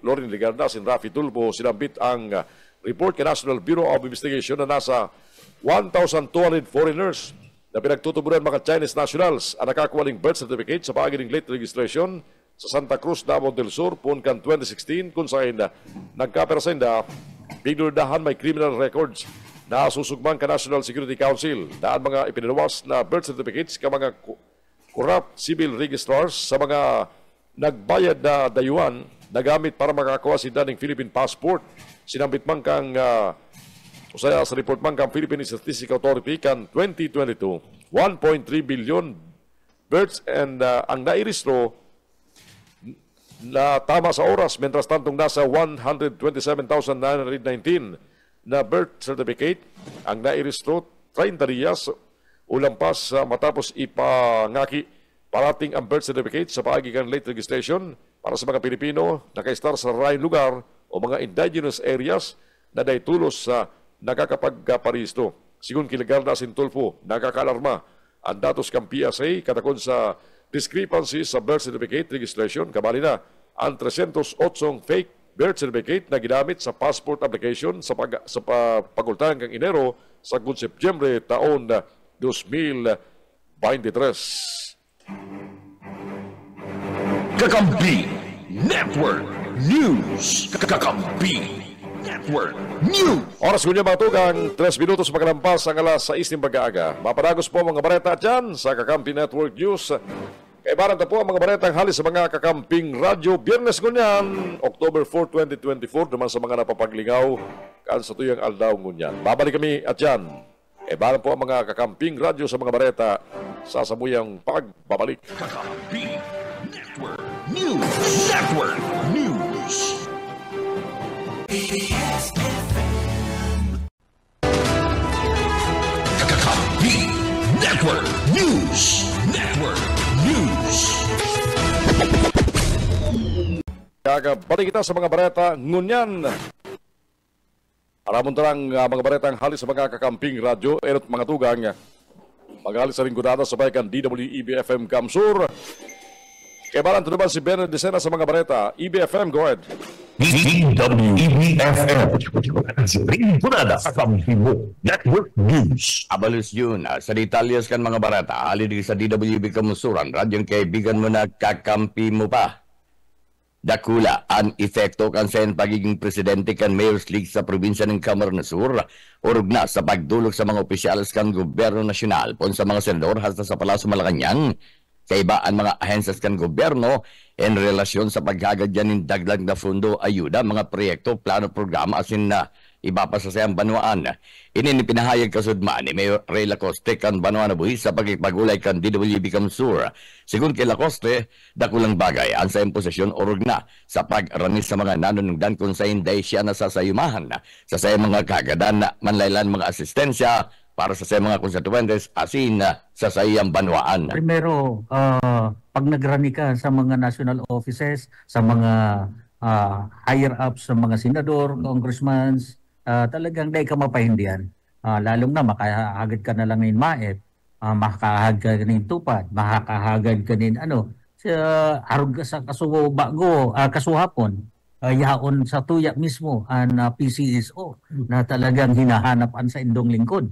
Lorin Ligarda, si Rafi Tulpo, sinambit ang report kay National Bureau of Investigation na nasa 1,200 foreigners na pinagtutuburan mga Chinese nationals ang nakakuha ng birth certificate sa paagi ng late registration sa Santa Cruz, Davao del Sur, punkan 2016, kung saan nagkaperasenda, pinurdahan may criminal records na susugman ka National Security Council na ang mga ipinalawas na birth certificates ka mga corrupt civil registrars sa mga nagbayad na dayuan na gamit para makakuha si daning Philippine passport. Sinambit man kang sa report man kang Philippine Statistics Authority kan 2022, 1.3 billion births and ang nairistro na tama sa oras, mentras tantong nasa 127,919 na birth certificate ang nairistro 30 dias ulampas matapos ipangaki parating ang birth certificate sa paagi kan late registration para sa mga Pilipino na naka-star sa raing lugar o o mga indigenous areas na dahitulos sa nakakapagparisto. Sigun kilegal na sintulfo, nakakaalarma ang datos kang PSA katakon sa discrepancy sa birth certificate registration. Kabali na ang 308 fake birth certificate na ginamit sa passport application sa pagultahan kang Enero sa Septyembre taon 2023. Kakampi Network News. Kakampi Network News. Oras ko niya matugang 3 minutos pagkalampas ang alas 6 ng pag-aaga. Mapadagos po mga bareta dyan sa Kakampi Network News. Kaibaran na po ang mga baretang halis sa mga kakamping radyo. Biyernes ko niyan, October 4, 2024, naman sa mga napapagligaw kan sa tuyang aldaw ngunyan. Babalik kami at yan. Kaibaran po ang mga kakamping radyo sa mga bareta sa samuyang pagbabalik. Kakampi Network News. Network News. Kakampi Network News. Network News. Balik kita sa mga bareta ngunyan. Aramon tarang mga baretang halis sa mga kakamping radyo erot mga tugang. Maghalis sa ringgodada sa bayan DWEB-FM Kamsur. Kaibaran ito naman si Bernard Decena sa mga bareta. EBFM, go ahead. DWEB-FM. Ringgodada sa Kampibo Network News. Abalos yun, sa detalyos kan mga barata, alidig sa DWB Kamusuran, radyong kaibigan mo na kakampi mo pa. Dakula, ang epekto kan sa pagiging presidente kan Mayor's League sa probinsya ng Camarines Sur, urog na sa pagdulog sa mga opisyalis kan gobyerno nasyonal, pon sa mga senador hasta sa Palasyo Malacanang, kaiba ang mga ahensas kan gobyerno en relasyon sa paghagadyan ng dagdag na fundo, ayuda, mga proyekto, plano, programa, asin na iba pa sa sayang Banuan. Pinahayag kasudman ni Mayor Ray Lacoste kan Banuan na buhis sa pagpagulay kan DWB Kamsur. Sigun kay Lacoste, dakulang bagay ang sayang posisyon orog na sa pagranis sa mga nanunungdan kung sa hindi siya nasasayumahan sa sayang mga kagadan na manlaylan mga asistensya para sa sayang mga konstituentes asin sa sayang Banuan. Primero, pag nagrani ka sa mga national offices, sa mga higher ups, sa mga senador, congressmen, talagang dahil ka mapahindihan. Lalong na makahagad ka na lang ng maep, makahagad ka ng tupad, makahagad ka ng arog sa kasuhapon, yaon sa tuya mismo ang PCSO na talagang hinahanap sa indong lingkod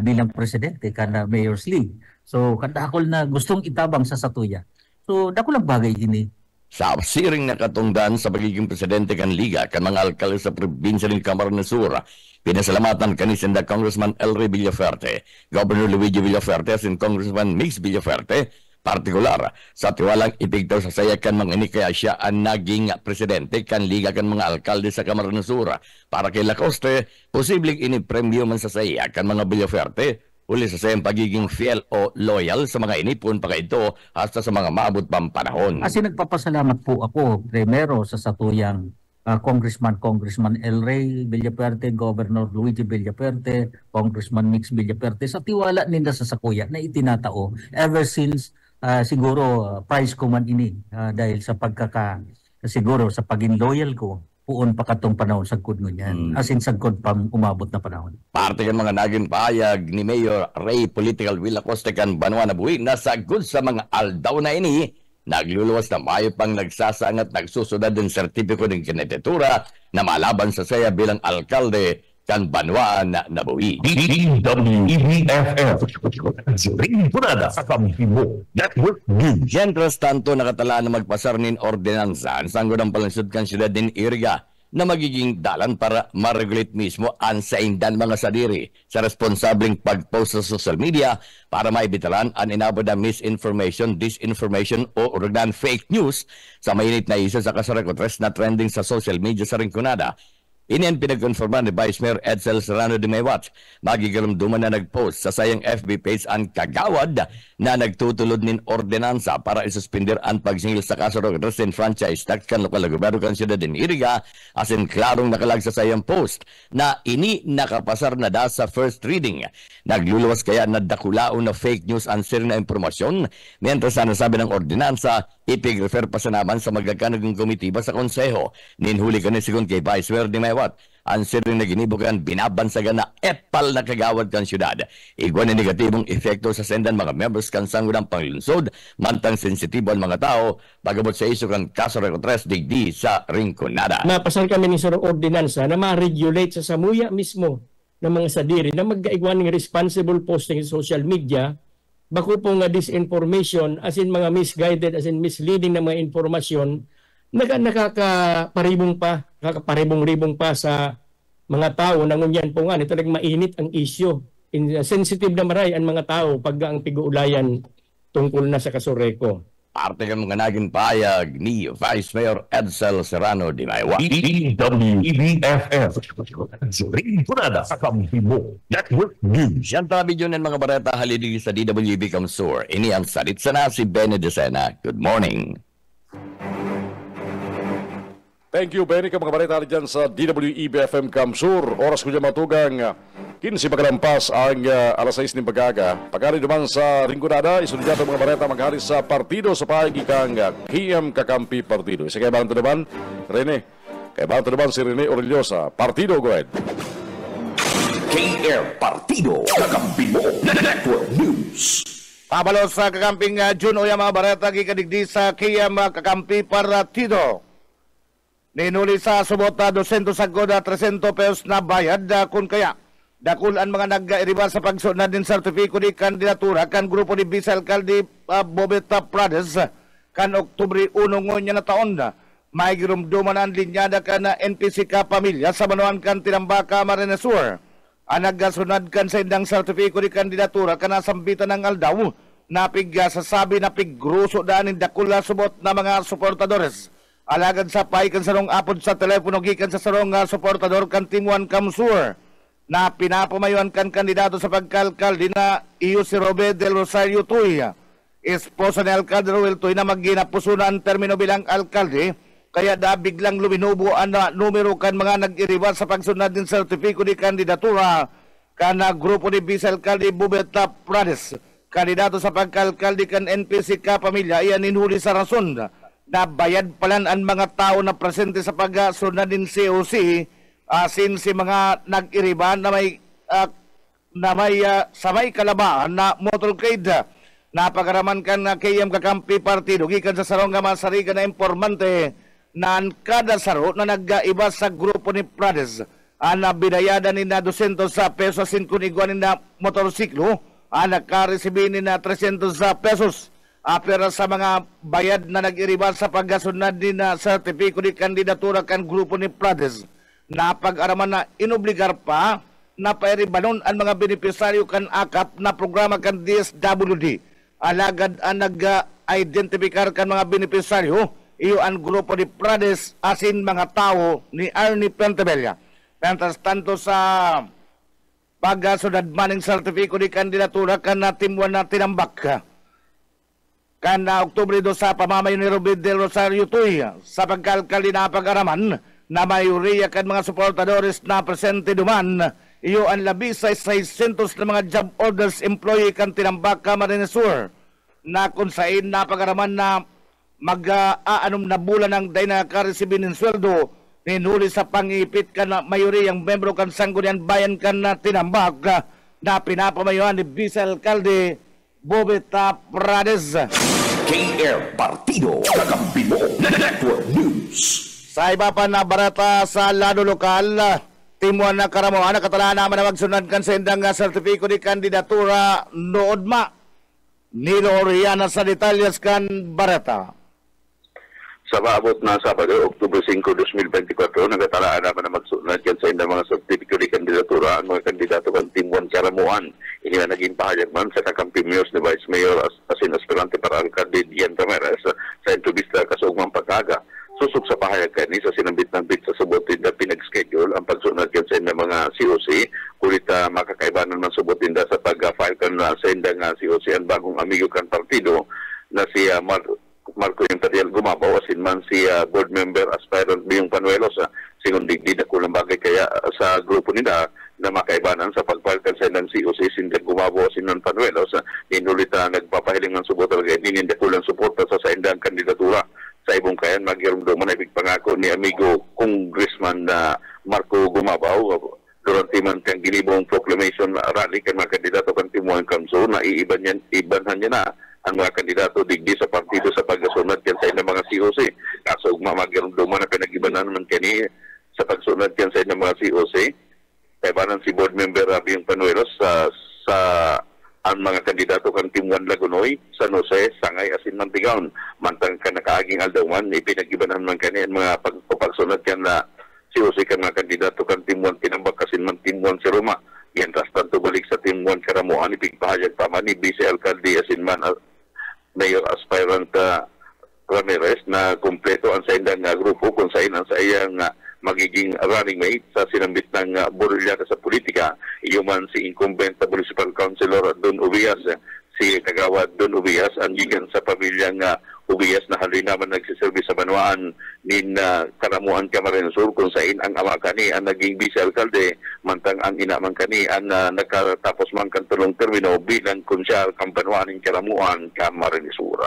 bilang presidente kana Mayor's League. So kadakol na gustong itabang sa satuya. So dakulang bagay ini. Sa siring na katungdan sa pagiging presidente kan Liga kan mga alkalde sa probinsya ng Camarines Sur, pinasalamatan kanisenda Congressman Elry Villaferte, Governor Luigi Villaferte, sin Congressman Mix Villaferte, partikular sa tiwalang ipigtaw sa saya kan mga ini kaya siya ang naging presidente kan Liga kan mga alkalde sa Camarines Sur. Para kay Lacoste, posibleng ini premyo man sa saya kan mga Villaferte, uli sa sayang pagiging fiel o loyal sa mga inipon pa ito hasta sa mga maabot pang panahon. Kasi nagpapasalamat po ako primero sa satuyang Congressman Elry Villaferte, Governor Luigi Villaferte, Congressman Mix Villaferte sa tiwala nila sa sakuya na itinatao ever since siguro price ko man ini dahil sa siguro sa paging loyal ko puon pa katong panahon sagkod ngunyan. As in sagkod pang umabot na panahon. Parte kan mga naging pahayag ni Mayor Ray Political Will Acoste kan Banuan na buhi na sagkod sa mga aldaw na ini, nagluluwas na mayo pang nagsasangat nagsusunod ng sertipiko ng kandidatura na malaban sa saya bilang alkalde kan Banuan na buhi. DWEB-FM. Ringgodada sa Kampibo Network News. Mientras tanto, nakatalaan na magpasar nin ordinansa ang sanggol ng palansod kan siyudad din Iriga na magiging dalan para ma-regulate mismo ang saindan mga sadiri sa responsableng pag-post sa social media para maibitalan ang inabot na misinformation, disinformation o urugdan fake news sa mainit na isa sa kasarakotres na trending sa social media sa Rinconada. Ini ang pinagkonforma ni Vice Mayor Edsel Serrano de Maywat. Magigaramduman na nag-post sa sayang FB page ang kagawad na nagtutulod nin ordinansa para isuspindir ang pagsingil sa kaso ng resin franchise tax kan lokal na gobyerno kan siyudad din Iriga, asin klarong nakalag sa sayang post na ini nakapasar na da sa first reading. Nagluluwas kaya na dakulaon na fake news ang sir na impormasyon, mientras na nasabi ng ordinansa, ipig-refer pa sa naman sa magkakanagong komitiba sa konseho. Ninhuli ka ni sigon kay Vice Mayor de Maywat. Ang sir na ginibukan binabansagan na epal na kagawad kan syudad. Igwan na negatibong efekto sa sendan mga members kan sanggudang panglinsod, mantang sensitibo ang mga tao, pagabot sa iso kan kaso rekotres digdi sa Rinconada. Napasal kami ni Sir Ordinansa na ma-regulate sa samuya mismo ng mga sadiri na mag-gaigwan ng responsible posting sa social media, bako po nga disinformation, as in mga misguided, as in misleading na mga informasyon, nakakaparibong-ribong pa sa mga tao na ngunyan po nga, talagang mainit ang issue. Sensitive na maray ang mga tao pag ang pag-uulayan tungkol na sa kasoreko. Parte ka mga naging payag ni Vice Mayor Edsel Serrano de Maywat. DWEBFF. Rinconada sa Kampibo. Network News. Yan tabi yun ng mga bareta halili sa DWB Kamsur. Ini ang salit sana si Benny Decena. Good morning. Thank you, Benny. Mga balita dyan sa DWEB-FM Kamsur. Oras ko dyan matugang 15 pagkalampas ang alas 6 ng pagaga. Pagkali naman sa Rinconada, isunod mga balita maghari sa partido sa pahigikang KM Kakampi Partido. Isa kay Banto naman, Rene. Kay Banto naman si Rene Orellosa. Partido, go ahead. KM Partido. Kakampi mo. Network News. Pabalo sa kakamping June o yung mga bareta gikadigdi sa KM Kakampi Partido. Ninuli sa subot na 200 sagod 300 pesos na bayad kung kaya dakulan mga nag-iriba sa pagsunod din sertifiko di kandidatura kan grupo ni Vice Alcalde Bobeta Prades kan Oktubre 1 ngonya na taon na may girumduman ang linyada kan NPCK Pamilya sa Banuan kan Tinambaka Marinesur ang nagsunod kan sa indang sertifiko di kandidatura kan nasambitan ng aldaw na sasabi na pigruso daan dakula subot na mga suportadores. Alagad sa paikan sarong apod sa telepono gikan sa sarong suportador kan Timuan Kamsur na pinapamayuan kan kandidato sa pagkalkalde na iyo si Robert del Rosario Tuy. Esposa ni Alcalde Roel Tuy na maginapusunan ang termino bilang alkalde kaya da biglang luminubo ang numero kan mga nag-iriba sa pagsunod din sertifiko di kandidatura kan grupo ni Vice Alcalde Bobeta Prades. Kandidato sa pagkalkalde kan NPCK Pamilya iyan inhuli sa rason na bayad palan ang mga tao na presente sa pagsunod din COC asin si mga nag-iriba na may sabay kalabaan na motorcade na pagaraman kan KM Kakampi Partido gikan sa sarong masariga na informante na ang kada saro na nag-iba sa grupo ni Prades ang binayadan ni na 200 pesos asin kung iguanin na motorsiklo ang nagkaresibin ni na 300 pesos. Pero sa mga bayad na nag-iriba sa pagkasunod din na sertifiko di kandidatura kan grupo ni Prades na pag-araman na inobligar pa na pairibanon ang mga benepisaryo kan AKAP na programa kan DSWD. Alagad ang nag-identifikar kan mga benepisaryo iyo ang grupo ni Prades asin mga tao ni Arnie Pentebella. Mientras tanto sa pagkasunod maning sertifiko di kandidatura kan na Timuan na Tinambak kana Oktubre 2 sa pamamayo ni Robert del Rosario Tuy sa pagkalkali na pag-araman na mayoriya kan mga suportadores na presente duman iyo ang labi sa 600 na mga job orders employee kan Tinambaka Marinesur na kung sain na pag-araman na mag-aanom na bulan ang day na karesibin ng sweldo ninuli sa pangipit kan na mayoriyang membro kan Sangguniang Bayan kan na Tinambak na pinapamayuan ni Vice Alcalde Bobeta Prades. KM Partido. Kakampi mo. Network News. Sa iba pa na barata sa lado lokal, Timuan na Karamoan, nakatalaan naman na magsunod kan sa indang sertifiko di kandidatura nood ma. Nilo Oriana sa detalyas kan barata. Sa maabot na Sabado, Oktubre 5, 2024, nagatalaan naman na magsunod yan sa indang mga sertifiko di kandidatura ang mga kandidato kan Timuan Karamoan. Ini na naging pahayag man sa kakampi Miyos ni Vice Mayor asin aspirante para Alcalde Dian Ramirez sa entrevista kasugmang pagkaga. Susok sa pahayag kani sa sinambit-nambit sa subotin na pinag-schedule ang mga COC, kulit makakaibanan man subot dinda sa pag-file kan sa indang COC ang bagong amigo kan partido na si Marco Imperial Gumabaw, asin man si board member aspirant Biyong Panuelos, singon digdi na kulang bagay kaya sa grupo nila na makaibanan sa pag-file kan sa indang COC, sindag Gumabaw, asin man Panuelos, inulit nagpapahiling ng subot talaga, ninindi kulang suporta sa indang kandidatura sa ibong kayan, magirumduman na ibig pangako ni amigo Congressman Marco Gumabaw, durante man kang ginibong proclamation rally kan mga kandidato kan Timuan Kamso na ibanhan niya na ang mga kandidato digdi sa partido sa pagsunod kan sa ilang mga COC. Kaso magirumduman na pinag-ibanan naman kani sa pagsunod kan sa ilang mga COC. Kaibanan si board member Biyong Panuelos sa ang mga kandidato kan Timuan Lagunoy, San Jose, Sangay, asin Mantigaon. Mantang ka nakaaging aldawan, ipinag-ibanan naman kani ang mga pagsunod kan na COC kan mga kandidato kan Timuan Tinambak kasin man Timuan si Roma. Yan tanto balik sa Timuan Karamuan, ipigpahayag pa man ni Vice Alcalde asin man Mayor Aspirant Ramirez na kumpleto ang sa indang grupo kung sa inang sa iyang magiging running mate sa sinambit ng boryada sa politika. Iyo man si incumbent Municipal Councilor Don Ubias, si Kagawad Don Ubias, ang gigan sa pamilyang Ubias na halin naman nagsiservice sa Banwaan nin Karamuan Camarines Sur kung saan ang ama kani ang naging vice-alkalde mantang ang ina man kani ang nakatapos man kan tulong termino bilang konsyal ng Banwaan nin Karamuan Camarines Sur.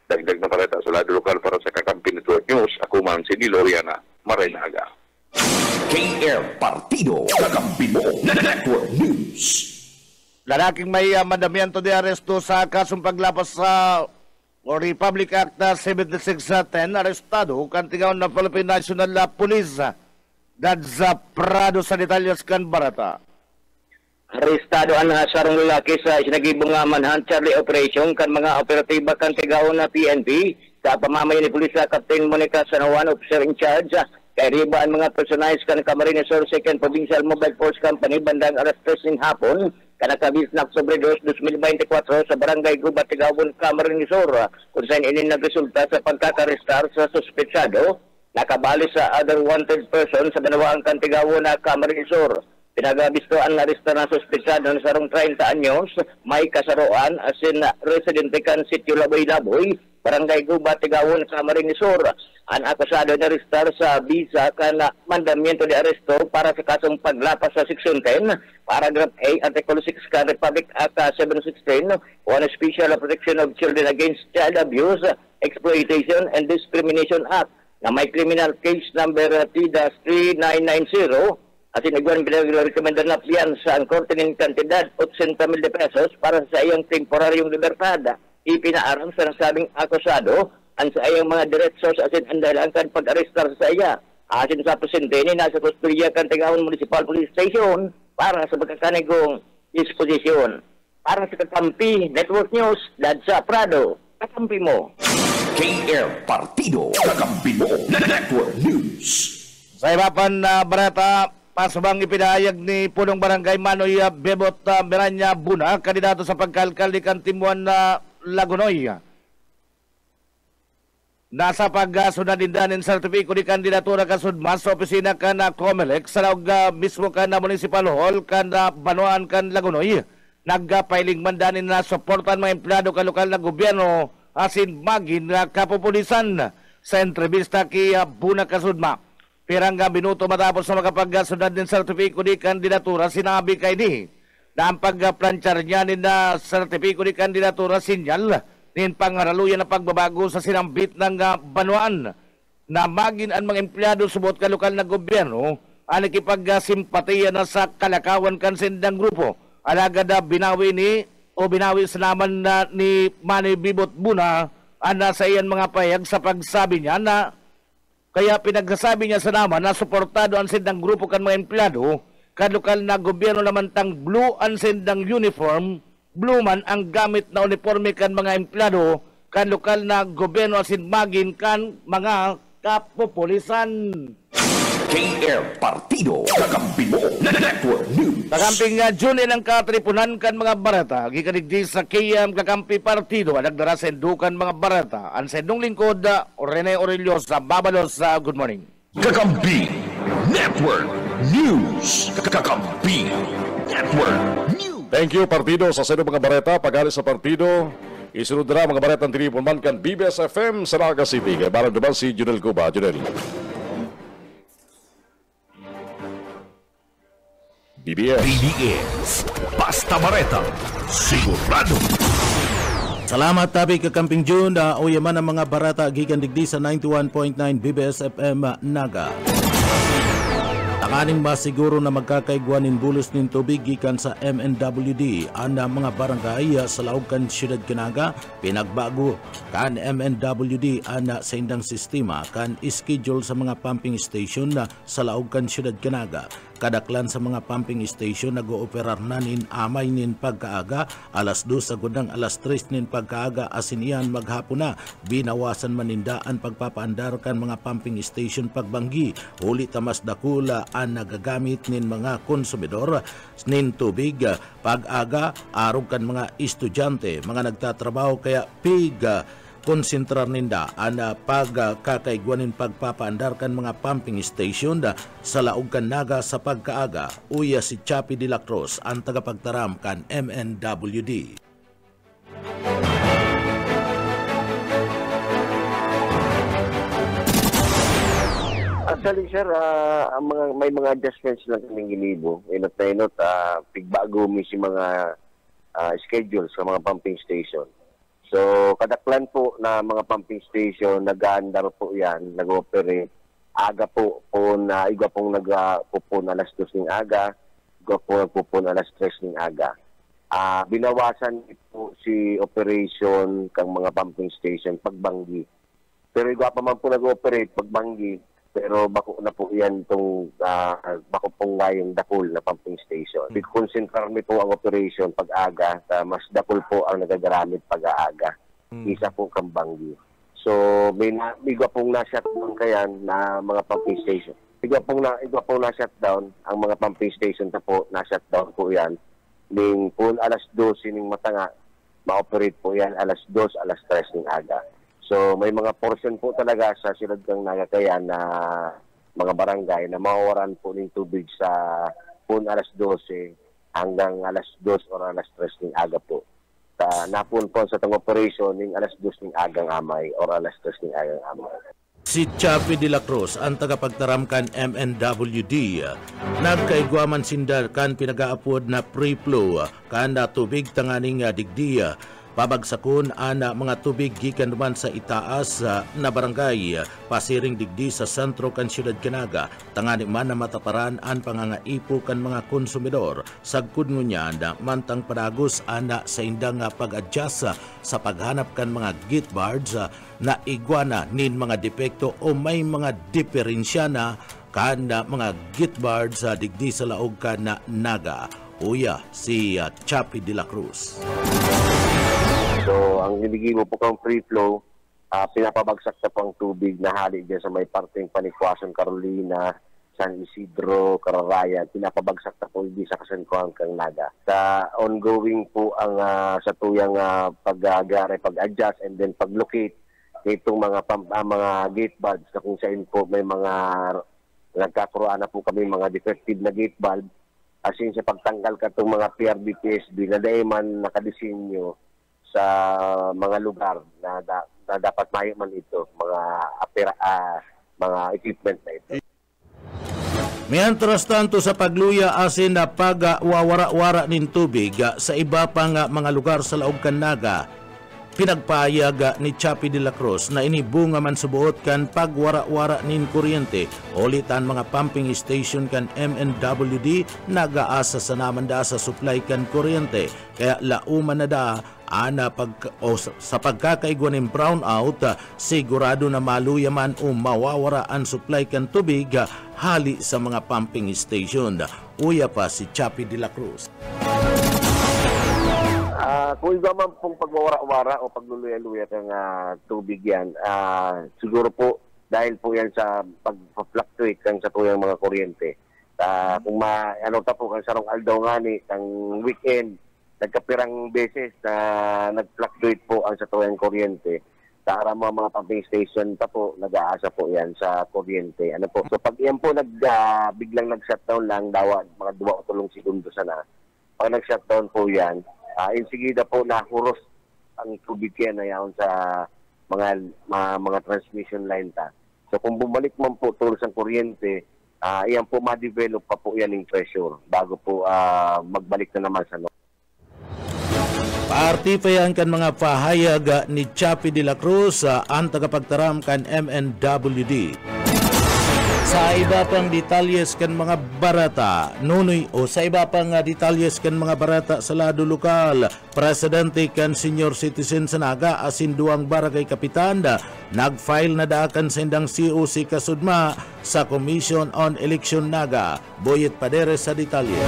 Dagdag na paleta sa lado lokal para sa Kakampi Network News, ako man si Niloriana Marenaga. KR Partido Kakampi mo Network News. Lalaking may mandamiento de aresto sa kasong paglapas sa Republic Act 7610, arestado kantigaw na Philippine National Police dadsa Prado sa detalyas kan barata. Arestado ang sarong lalaki sa sinagibong manhunt Charlie Operation kan mga operatiba kantigaw na PNP sa pamamayan ni Pulis Captain Monica Sanawan, officer in charge. Kay riba ang mga personalis kan Camarines Sur 2nd Provincial Mobile Force Company bandang alas 3 ng hapon kanakabis na Oktubre 2, 2024 sa Barangay Gubat, Tigawon, Camarines Sur kung saan ini nagresulta sa pagkakarestar sa suspetsado nakabali sa other wanted person sa Banawaang Kantigawon na Camarines Sur. Pinagabisto ang naresta na suspetsado ng sarong 30 anyos, may kasaroan asin residente kan Sitio Laboy-Laboy, Barangay Gubat, Tigawon, Camarines Sur. Ang akusado na restar sa visa kan mandamiento de aresto para sa kasong paglapas sa Section 10, Paragraph A, Article 6 kan Republic Act 716 on Special Protection of Children Against Child Abuse, Exploitation and Discrimination Act na may criminal case number T-3990 at inagwan pinag-recommenda na fianza ang korte ng kantidad 80,000 pesos para sa iyang temporaryong libertad. Ipinaaram sa nasabing akusado ang sa iyang mga diretsos asin ang dahilan pag-arestar sa iya. Asin sa presente ni nasa kustodiya Kantigawon Municipal Police Station para sa pagkakanigong disposisyon. Para sa Kakampi Network News, Dadsa Prado, Kakampi mo. KR Partido Kakampi mo Network News. Sa iba pan barata, pasubang ipinahayag ni Punong Barangay Manoy Bebot Miranya Buna, kandidato sa pagkalkalde kan Timuan na Lagunoy. Nasa pagsunod din danin sertipiko di kandidatura kasudmas sa opisina kan Comelec sa mismo kan Municipal Hall kan Banwaan kan Lagunoy. Nagpailing man danin na suportan mga empleyado kan lokal na gobyerno asin magin na kapupulisan sa entrevista kay Buna kasudma. Pirang minuto matapos sa makapagsunod din sertipiko di kandidatura, sinabi kay ni na ang pagplanchar niya ni na sertipiko di kandidatura sinyal nin pangaraluyan na pagbabago sa sinambit ng Banwaan na magin ang mga empleyado subot ka lokal na gobyerno ang nakipagsimpatiya na sa kalakawan kan sindang grupo. Alagad na binawi sa naman na ni Manny Bibot Buna ana sa iyan mga payag sa pagsabi niya na kaya pinagsasabi niya sa naman na suportado ang sindang grupo kan mga empleyado kan lokal na gobyerno naman tang blue ang sindang uniform. Blue man ang gamit na uniforme kan mga empleyado kan lokal na gobyerno asin magin kan mga kapupulisan. KR Partido Kakampi mo Network News. Kakamping June ng katripunan kan mga barata gikadigdi sa KM Kakampi Partido nagdara sa indukan mga barata ang sendong lingkod Rene Aurelio sa Babalos. Good morning. Kakampi Network News Kakampi Network News. Thank you, partido. Sa sino mga bareta, pag-alis sa partido, isunod na mga baretang tinipon man kan BBS FM sa Naga City. Kaya barang naman si Junel Cuba. Junel. BBS. Basta bareta. Sigurado. Salamat tabi kakamping June. Uyaman ang mga barata gikan digdi sa 91.9 BBS FM Naga. Takaning masiguro na magkakaigwanin bulos nin tubig gikan sa MNWD ang mga barangay sa laog kan siyudad Kinaga. Pinagbago kan MNWD ang sa indang sistema kan schedule sa mga pumping station na sa laog kan siyudad Kinaga. Kadaklan sa mga pumping station nag-ooperar na nin amay nin pagkaaga, alas 2 sa gudang alas 3 nin pagkaaga asin iyan maghapon na. Binawasan manindaan pagpapaandar kan mga pumping station pagbanggi. Uli tamas dakula ang nagagamit nin mga konsumidor nin tubig pag-aga arog kan mga estudyante, mga nagtatrabaho kaya konsentrar ninda ang pagkakaigwanin pagpapaandar kan mga pumping station sa laog kan Naga sa pagkaaga. Uya si Chapi de la Cruz ang tagapagtaram kan MNWD. Actually, sir, may mga adjustments lang kaming ginibo. Inot na inot, pigbago mi si mga schedules sa mga pumping station. So, kadaklan po na mga pumping station, nag-aandar po yan, nag-operate. Aga po na, igwa pong nagpupun alas 2 ng aga, igwa po nagpupun alas 3 ng aga. Binawasan po si operation kang mga pumping station pagbanggi. Pero igwa pa man po nag-operate pagbanggi, pero bako na po yan itong bako pong ngayong dakul na pumping station. Big-concentrar mi po ang operation pag-aga, mas dakul po ang nagagamit pag-aaga. Isa po kang banggi. So, may igwa pong na-shutdown kayan na mga pumping station. Igwa pong na-shutdown ang mga pumping station na po, na-shutdown po yan. Ning po alas 12 ng matanga, ma-operate po yan alas 2, alas 3 ng aga. So may mga portion po talaga sa silad kang Nagakayan na mga barangay na mawawaran po ng tubig sa pun alas 12 hanggang alas 2 o alas 3 ng aga po. Napun po sa tang operation ng alas 2 ng agang amay o alas 3 ng agang amay. Si Chapi de la Cruz ang tagapagtaram kan MNWD. Nagkaigwaman sindar kan pinagaapod na pre-flow kan tubig tanganing digdiya. Pabagsakon ang mga tubig gikan naman sa itaas na barangay pasiring digdi sa sentro kan siyudad Kinaga. Tangani man na mataparan ang pangangaipo kan mga konsumidor. Sagkod ngunya na mantang padagos ana sa indang pag-adjust sa paghanap kan mga gate bards na igwana nin mga depekto o may mga diferensya na kan mga gate bards digdi sa laog kan na Naga. Uya si Chapi de la Cruz. So, ang hinigi mo po kang free flow, pinapabagsak na po ang tubig na hali dyan sa may parteng Panikwason, Carolina, San Isidro, Cararayan. Pinapabagsak na po hindi sa kasankuhan kang Naga. Sa ongoing po ang sa tuyang pag-adjust and then pag-locate nitong mga gate valves na kung saan po may mga nagkakuruan na po kami mga defective na gate valve. Asin sa pagtanggal ka itong mga PRBPSB na dahil man nakadesinyo sa mga lugar na dapat mayo man ito, mga equipment na ito. Mientras tanto sa pagluya asin na pagwawara-wara nin tubig sa iba pang mga lugar sa laog kan Naga, pinagpahayag ni Chapi de la Cruz na inibunga man subuot kan pagwara-wara nin kuryente. Ulitan mga pumping station kan MNWD nagaasa sa namanda sa supply kan kuryente. Kaya lauman na da sa pagkakaigwa ng brownout, sigurado na maluya man o mawawara ang supply kan tubig hali sa mga pumping station. Uya pa si Chapi de la Cruz. Kung iba man pong pagwawara-wara o pagluluya-luya ng tubig yan, siguro po dahil po yan sa pag-fluctuate kang sa tuyang mga kuryente. Kung po kang sarong aldaw nga ni, ang weekend, nagkapirang beses na nag-fluctuate po ang sa tuyang kuryente. sa mga pumping station pa po, nag-aasa po yan sa kuryente. Ano po? So pag yan po biglang nag-shutdown lang, mga 2 o 3 segundo sana. Pag nag-shutdown po yan, insigida po nahuros ang tubig yan ayon sa mga transmission line ta. So kung bumalik man po tulos ang kuryente, yan po ma-develop pa po yan ng pressure bago po magbalik na naman sa Partipayan kan mga pahayag ni Chapi de la Cruz ang tagapagtaram kan MNWD. Sa iba pang detalyes kan mga barata, sa iba pang detalyes kan mga barata sa lado lokal, presidente kan senior citizen sa Naga asin 2 barangay kapitan nag-file na daakan sa indang COC Kasudma sa Commission on Election Naga. Boyet Padere sa detalye.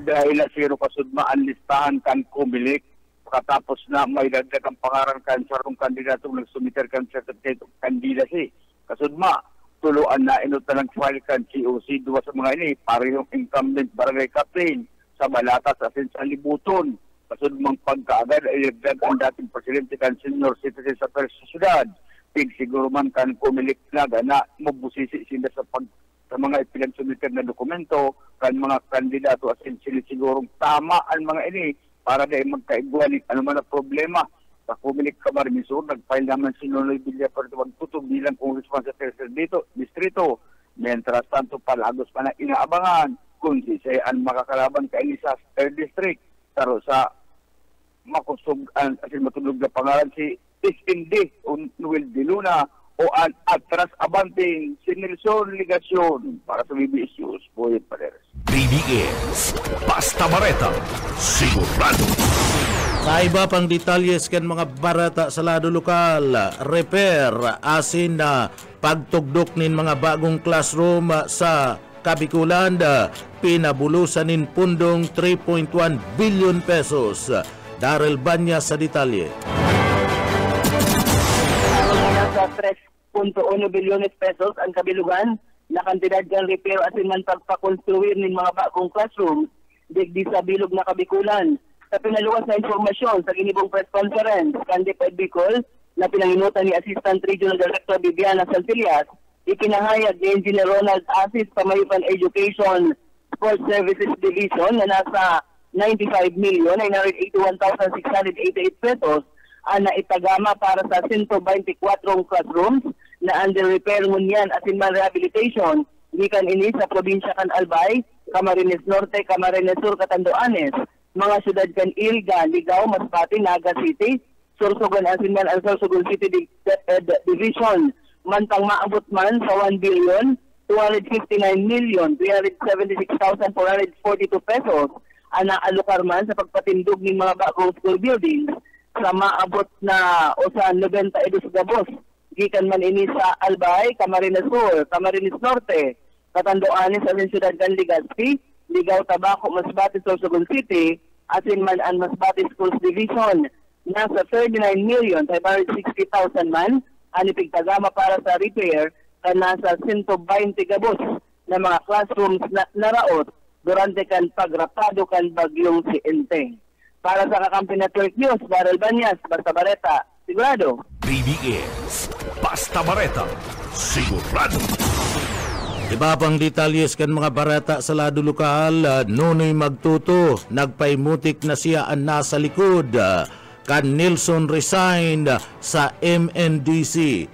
Dahil na zero Kasudma ang listahan kan kumilik katapos na may dagdag ang pangaran kan sarong kandidato nagsumiter kan certificate of candidacy. Kasudma, tuluan na inutan ng file kan COC 2 sa mga ini, parehong incumbent barangay captain sa Malatas asin sa Libuton. Kasudmang pagkaagad ay dagdag ang dating presidente kan senior citizen sa syudad. Siguro man kan kumilik na mabusisi sila sa mga ipinagsumiter na dokumento kan mga kandidato asin sigurong tama ang mga ini para dahil magkaiguan ano man ang problema. Sa Kumilik Camarines Sur, nag-file naman si Nonoy Villaparte Magtuto bilang congressman sa tercer distrito. Mientras tanto, palagos pa na inaabangan kung sisayaan makakalaban kaini sa 3rd district. Pero sa makusog, asin matulog na pangalan si Istindi o Noel de Luna o ang Atras Abanting si Nelson Ligacion para sa BBS News. Boyet Pareres. BBS, Basta Bareta, sigurado. Sa iba pang detalyes kan mga barata sa lado lokal, repair asin na pagtugdok nin mga bagong classroom sa Kabikulan, pinabulusan nin pundong 3.1 billion pesos. Darrell Banya sa detalye. Nasa 3.1 bilyones pesos ang kabilugan na kantidad kan repair asin man pagpakonstruir nin mga bagong classroom digdi sa bilog na Kabikulan. Sa pinaluwas na informasyon sa ginibong press conference, Candipad Bicol, na pinanginutan ni Assistant Regional Director Viviana Santillas, ikinahayag ni Engineer Ronald Asis Pamayupan Education Sports Services Division na nasa 95,981,688 pesos ang naitagama para sa 124 classrooms na under repair ngunyan asin man rehabilitation gikan ini sa probinsya kan Albay, Camarines Norte, Camarines Sur, Catanduanes, mga syudad kan Iriga, Ligao, Masbate, Naga City, Sorsogon Asinman ang Sorsogon City Division, mantang maabot man sa 1,259,376,442 pesos ang naalokar man sa pagpatindog ng mga bagong school buildings sa maabot na o sa 92 gabos. Gikan man ini sa Albay, Camarines Sur, Camarines Norte, Catanduanes, asin syudad kan Legazpi, Ligao, Tabaco, Masbate, Sorsogon City, asin man ang Masbate Schools Division. Nasa 39,560,000 man ang ipigtagama para sa repair na nasa 120 gabos na mga classrooms na naraot durante kan pagrapado kan bagyong si Enteng. Para sa Kakampi Network News, Darrell Banyas, Basta Bareta, sigurado. BBS, Basta Bareta, sigurado. Iba pang detalyes kan mga barata sa lado lokal, Nunoy Magtuto, nagpaimutik na siya ang nasa likod. Kan Nilson resigned sa MNDC.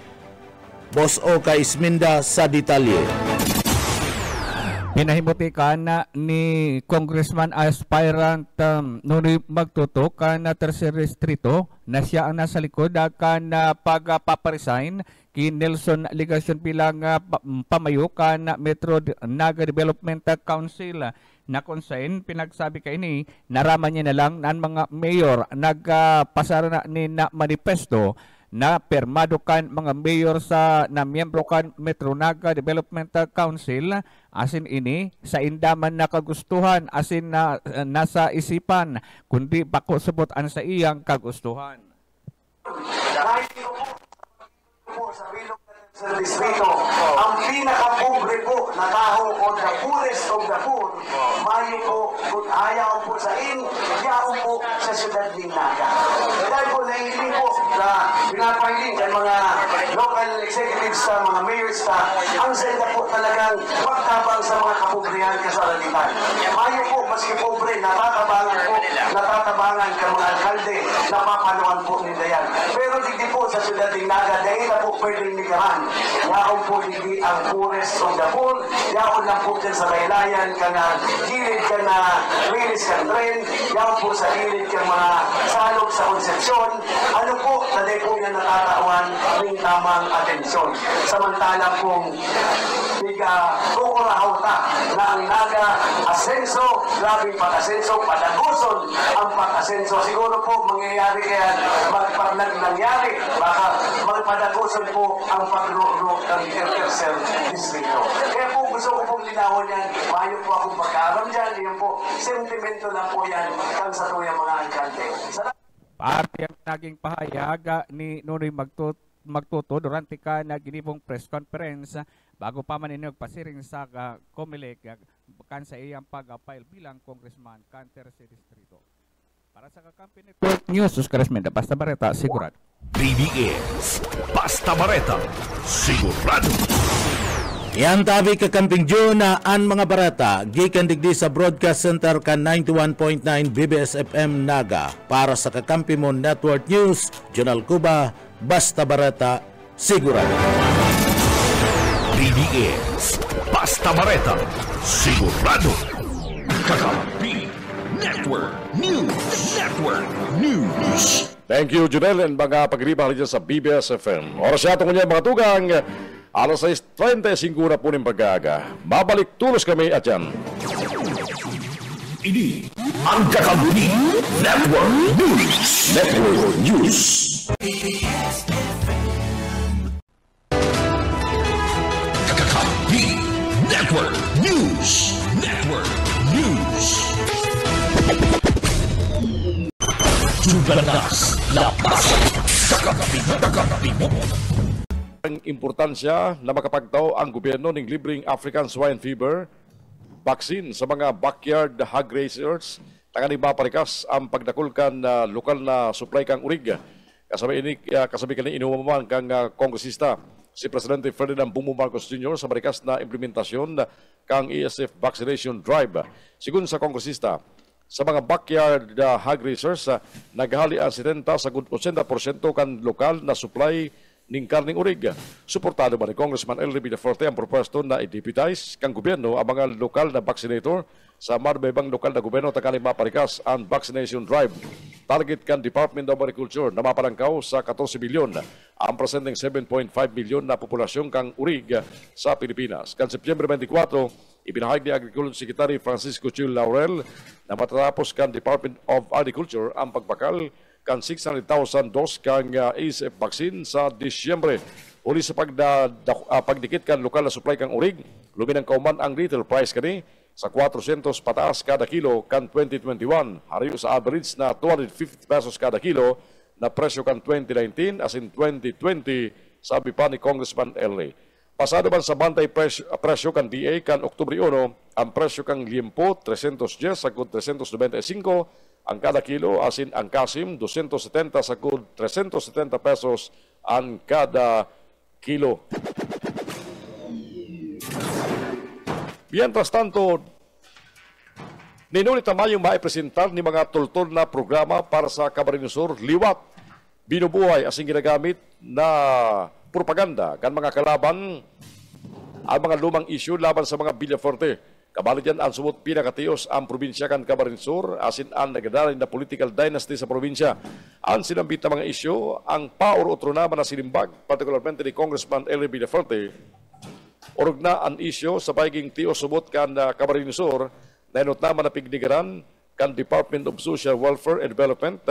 Boss Oka Isminda sa detalye. Pinahimutikan na ni Congressman aspirant Nunoy Magtuto kan tercer distrito na siya ang nasa likod kan pagpaparesign kay Nelson Ligacion bilang pamayo kan Metro Naga Development Council na konsain pinagsabi kay ini naraman niya na lang ng mga mayor nagpasara na ni na manifesto na permado kan mga mayor sa na miyembro kan Metro Naga Development Council asin ini sa indaman na kagustuhan asin na nasa isipan kundi bako subot an sa iyang kagustuhan. Sa bilog sa distrito, ang pinakapobre po na mga tao o the poorest of the poor, mayo po kung ayaw po sa yaw po sa siyudad ng Naga. Dahil po naiiling po na pinapahiling ng mga local executives sa mga mayors na ang senda po talagang pagtabang sa mga kapobrihan kasalalitan. Mayo po, maski pobre, natatabangan ka mga alkalde, napapanuan po nila yan. Pero hindi po sa siyudad ng Naga, dahil na po pwedeng nigaran. Yaon po hindi ang poorest of the poor, yaon lang po dyan sa laylayan ka na gilid ka na rilis ka tren, yaon po sa gilid ka mga salog sa konsepsyon, ano po, taday po yan natatawan ng tamang atensyon. Samantalang pong kukurahota na ang Naga asenso, grabing pag-asenso, padaguson ang pag-asenso. Siguro po mangyayari kaya nangyari, baka magpadaguson po ang pag-ruro ng tercer distrito. Kaya po gusto ko pong linawon yan, mayo po akong pagkaram dyan, yun po, sentimento lang po yan kang sa tuyang mga alkalde. Parte ang naging pahayag ni Nunoy Magtuto durante ka na ginibong press conference bago pa man pasiring sa COMELEC kan sa iyang pag-file bilang congressman kan 13 distrito. Para sa Kakampi Network News, Oscar Esmenda, Basta Bareta, sigurado. BBS, Basta Bareta, sigurado. Yan tabi Kakamping June na ang mga barata, gikan digdi sa Broadcast Center kan 91.9 BBS FM Naga. Para sa Kakampi Mo Network News, Jonal Cuba, Basta Bareta, sigurado. BBS, Basta Bareta, sigurado. Kakampi Network News. Thank you, Junel, and mga pag-ribang dyan sa BBS FM. Oras yata niya mga tugang, alas 6:35 na po ng pag-aaga. Babalik tulos kami at yan. Ini ang Kakampi Network News. Kakampi Network News. Jugalas, lapas, Kakampi mo. Ang importansya na makapagtaw ang gobyerno ng libreng African Swine Fever vaccine sa mga backyard hog raisers, tanganing maparikas ang pagdakulkan na lokal na supply kang urig. Kasabi kani inumaman kang kongresista si Presidente Ferdinand Bongbong Marcos Jr. sa barikas na implementasyon kang ESF vaccination drive. Sigun sa kongresista, sa mga backyard hog raisers, naghali ang 70 sa 80% kan lokal na supply ning karning urig. Suportado ba ni Congressman Elry Villafuerte ang proposal na i-deputize kang gobyerno ang mga lokal na vaccinator sa marbebang lokal na gobyerno takaling maparikas ang vaccination drive. Target kan Department of Agriculture na mapalangkaw sa 14 milyon ang presenteng 7.5 milyon na populasyon kang urig sa Pilipinas. Kan September 24, ibinahagi ni Agriculture Secretary Francisco Chil Laurel na matatapos kan Department of Agriculture ang pagbakal kan 600,000 dos kang ASF vaccine sa Disyembre. Uli sa pagdikit kan lokal na supply kang urig, luminang kauman ang retail price kani sa 400 pataas kada kilo kan 2021, hariyo sa average na 250 pesos kada kilo na presyo kan 2019 as in 2020, sabi pa ni Congressman Elry. Pasado man sa bantay presyo kan DA kan Oktubre 1, ang presyo kang liempo 310 sagud 395 ang kada kilo, asin ang kasim 270 sagud 370 pesos ang kada kilo. Mientras tanto, ninulit naman yung maipresentar ni mga tultol na programa para sa Camarines Sur, liwat, binubuhay asing ginagamit na propaganda kan mga kalaban ang mga lumang issue laban sa mga Villafuerte. Kabalo dyan ang sumot pinakatios ang probinsya kan Camarines Sur, asin ang nagadarin na political dynasty sa probinsya. Ang sinambit na mga isyu, ang paur-utro naman na sinimbag, particularmente ni Congressman Elry Villafuerte, orog na ang isyu sa pagiging tios sumot kan Camarines Sur, na inot naman na pignigaran kan Department of Social Welfare and Development,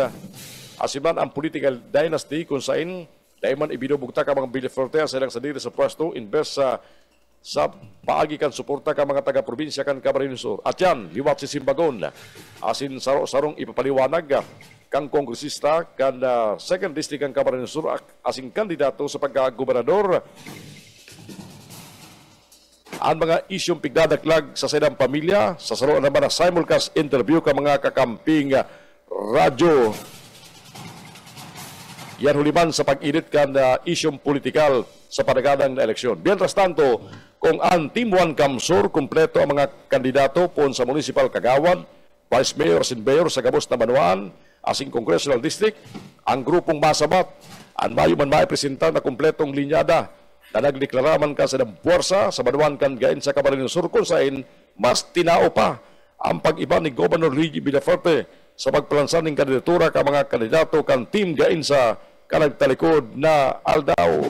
asiman ang political dynasty kung saan daiman ibinubugta ka mga Villafuerte sa ilang sadiri sa pwesto, invest sa paagi kan suporta ka mga taga-probinsya kan Camarines Sur. At yan, liwat si Simbagon, asin sarong ipapaliwanag kang kongresista kan 2nd District kan Camarines Sur asing kandidato sa pagka-gobernador. ang mga isyong pigdadaklag sa sidang pamilya sa saro naman na simulcast interview ka mga kakamping radyo. Yan huliman sa pag-edit ka na isyong politikal sa panagadang na eleksyon. Mientras tanto, kung ang Team 1 Kamsur, kumpleto ang mga kandidato pon sa Municipal Kagawan, Vice Mayor, Mayor sa Gabos na Banuan, asing Congressional District, ang grupong Masabat, ang mayo man maipresenta na kumpletong linyada na nagdeklaraman ka sa puwersa sa Banuan kan gain sa Camarines Sur kung saan mas tinao pa ang pag-iba ni Governor Luigi Villaferte sa pagpalansan ng kandidatura ka mga kandidato kan team gain sa kanagtalikod na Aldao.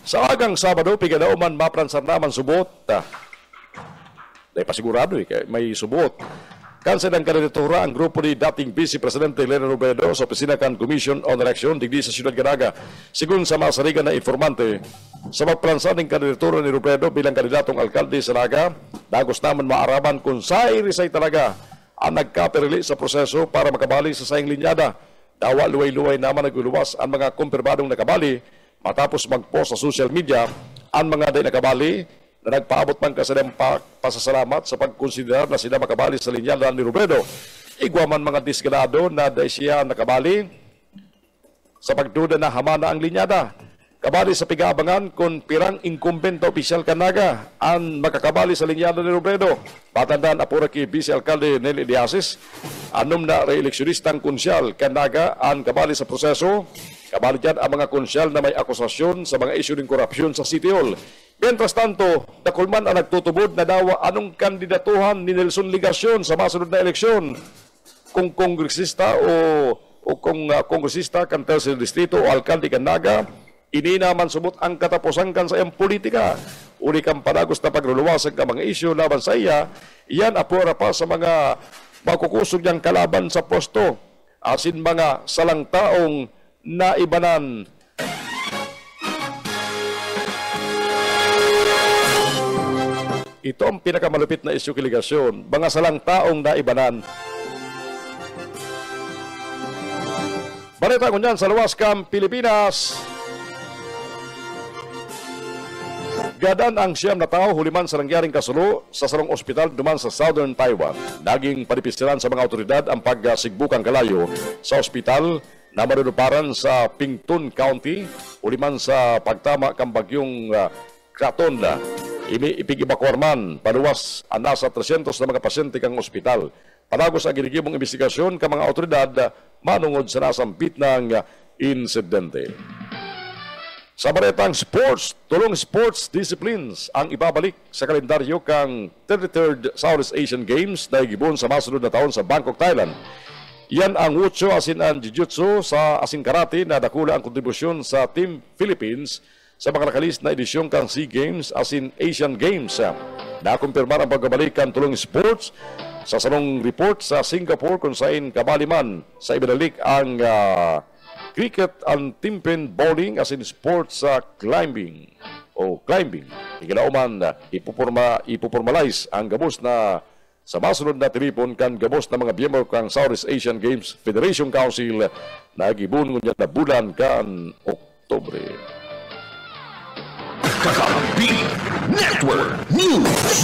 Sa agang Sabado, pigadauman mapransan naman subot. Dahil pasigurado may subot. Kansa ng kandidatura ang grupo ni dating Vice Presidente Lena Robredo sa Opisina kan Commission on Election digdi sa Siyudad Ganaga. Sigun sa masarigan na informante, sa pagplansan ng kandidatura ni Robredo bilang kandidatong alkalde sa Naga, dagos naman maaraman kung say talaga ang nagkaperili sa proseso para makabali sa sayang linyada. Dawa luway-luway naman naguluwas ang mga kumpirmadong nakabali matapos mag-post sa social media ang mga day nakabali na nagpaabot man kasi ng pasasalamat sa pagkonsiderar na sila makabali sa linyada ni Robredo. Igwa man mga disgrado na day siya nakabali sa pagduda na hamana ang linyada. Kabali sa pigabangan kung pirang incumbent opisyal kanaga ang makakabali sa linyada ni Robredo. Patandaan apura kay Vice Alcalde Nelly Diasis, anom na reeleksyonistang konsyal kanaga ang kabali sa proseso. Kabali dyan ang mga konsyal na may akusasyon sa mga isyu ng korupsyon sa City Hall. Mientras tanto, nakulman ang nagtutubod na dawa anong kandidatuhan ni Nelson Ligacion sa masunod na eleksyon. Kung kongresista o kung kongresista kan Tercer Distrito o alkalde kanaga, ini naman subot ang katapusan kan sa iyang politika. Uli kang panagos na pagluluwasan ka mga isyu laban sa iya, iyan apura pa sa mga makukusog niyang kalaban sa posto. Asin mga salang taong naibanan. Ito ang pinakamalupit na isyu kiligasyon. Mga salang taong naibanan. Balita ko niyan sa luwas kang Pilipinas. Gadan ang siyam na tao huliman sa nangyaring kasulo sa sarong ospital duman sa Southern Taiwan. Naging panipisiran sa mga otoridad ang pagsigbukang kalayo sa ospital na marunuparan sa Pingtun County huliman sa pagtama kang bagyong Kraton. Ipigibakwarman paluwas ang nasa 300 na mga pasyente kang ospital. Palagos ang ginigibong investigasyon ka mga otoridad manungod sa nasampit ng insidente. Sa baretang sports, tulong sports disciplines ang ibabalik sa kalendaryo kang 33rd Southeast Asian Games na igibon sa masunod na taon sa Bangkok, Thailand. Yan ang Wushu asin ang Jiu-Jitsu sa asin Karate na dakula ang kontribusyon sa Team Philippines sa mga nakalis na edisyon kang SEA Games asin Asian Games. Nakumpirmar ang pagbabalik ang tulong sports sa sarong report sa Singapore kung saan kabaliman sa ibinalik ang cricket and team-pin bowling as in sports climbing o climbing. Iginauman ipoformalize ang gabos na sa masunod na tilipon kan gabos na mga miyembro kang Southeast Asian Games Federation Council na gibun niya na bulan kan Oktubre. Kakampi Network News.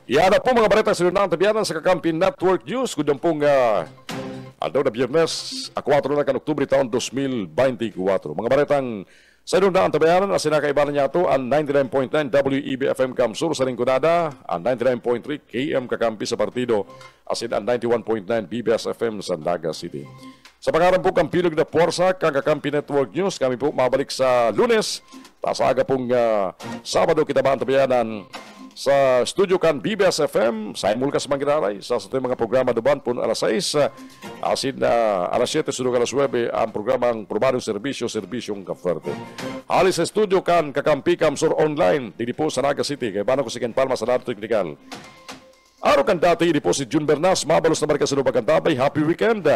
Yan na po mga balita sa lunang tabianan sa Kakampi Network News. Kudang pong aldaw na Biyernes, 4 na kan Oktubre taon 2024. Mga balitang sa lunang tabianan, as sinakaibanan niya ito, ang 99.9 WEB-FM Kamsur sa Rinconada, ang 99.3 KM Kakampi sa Partido, as in ang 91.9 BBS-FM sa Naga City. Sa pangarang po Kampilog na Puwersa, kang Kakampi Network News, kami po mabalik sa Lunes, sa aga pong Sabado kita ba ang tabianan, sa studio kan BBS FM, sa Mulkas Mangiraray, sa ating mga programa duban po alas 6, asin alas 7, sunod alas 9, ang programang Probadong Serbisyong Kaferte. Halis sa studio kan Kakampi Kamsur Online, dito po sa Naga City, kay Bano ko si Ken Palma sa Dato Technical. Araw kan dati, dito po si Jun Bernas, mabalos na marika sa lubag kantabay, happy weekend.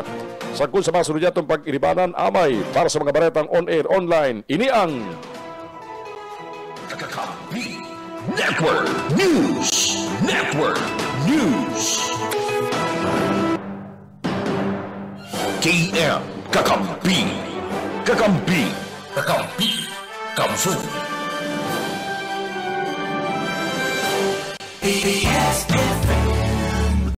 Sagkul sa mga sunod yatong pag-iribanan, amay, para sa mga baretang on-air, online, ini ang Kakampi Network News. KM Kakampi. Kakampi. Kakampi. Kamso.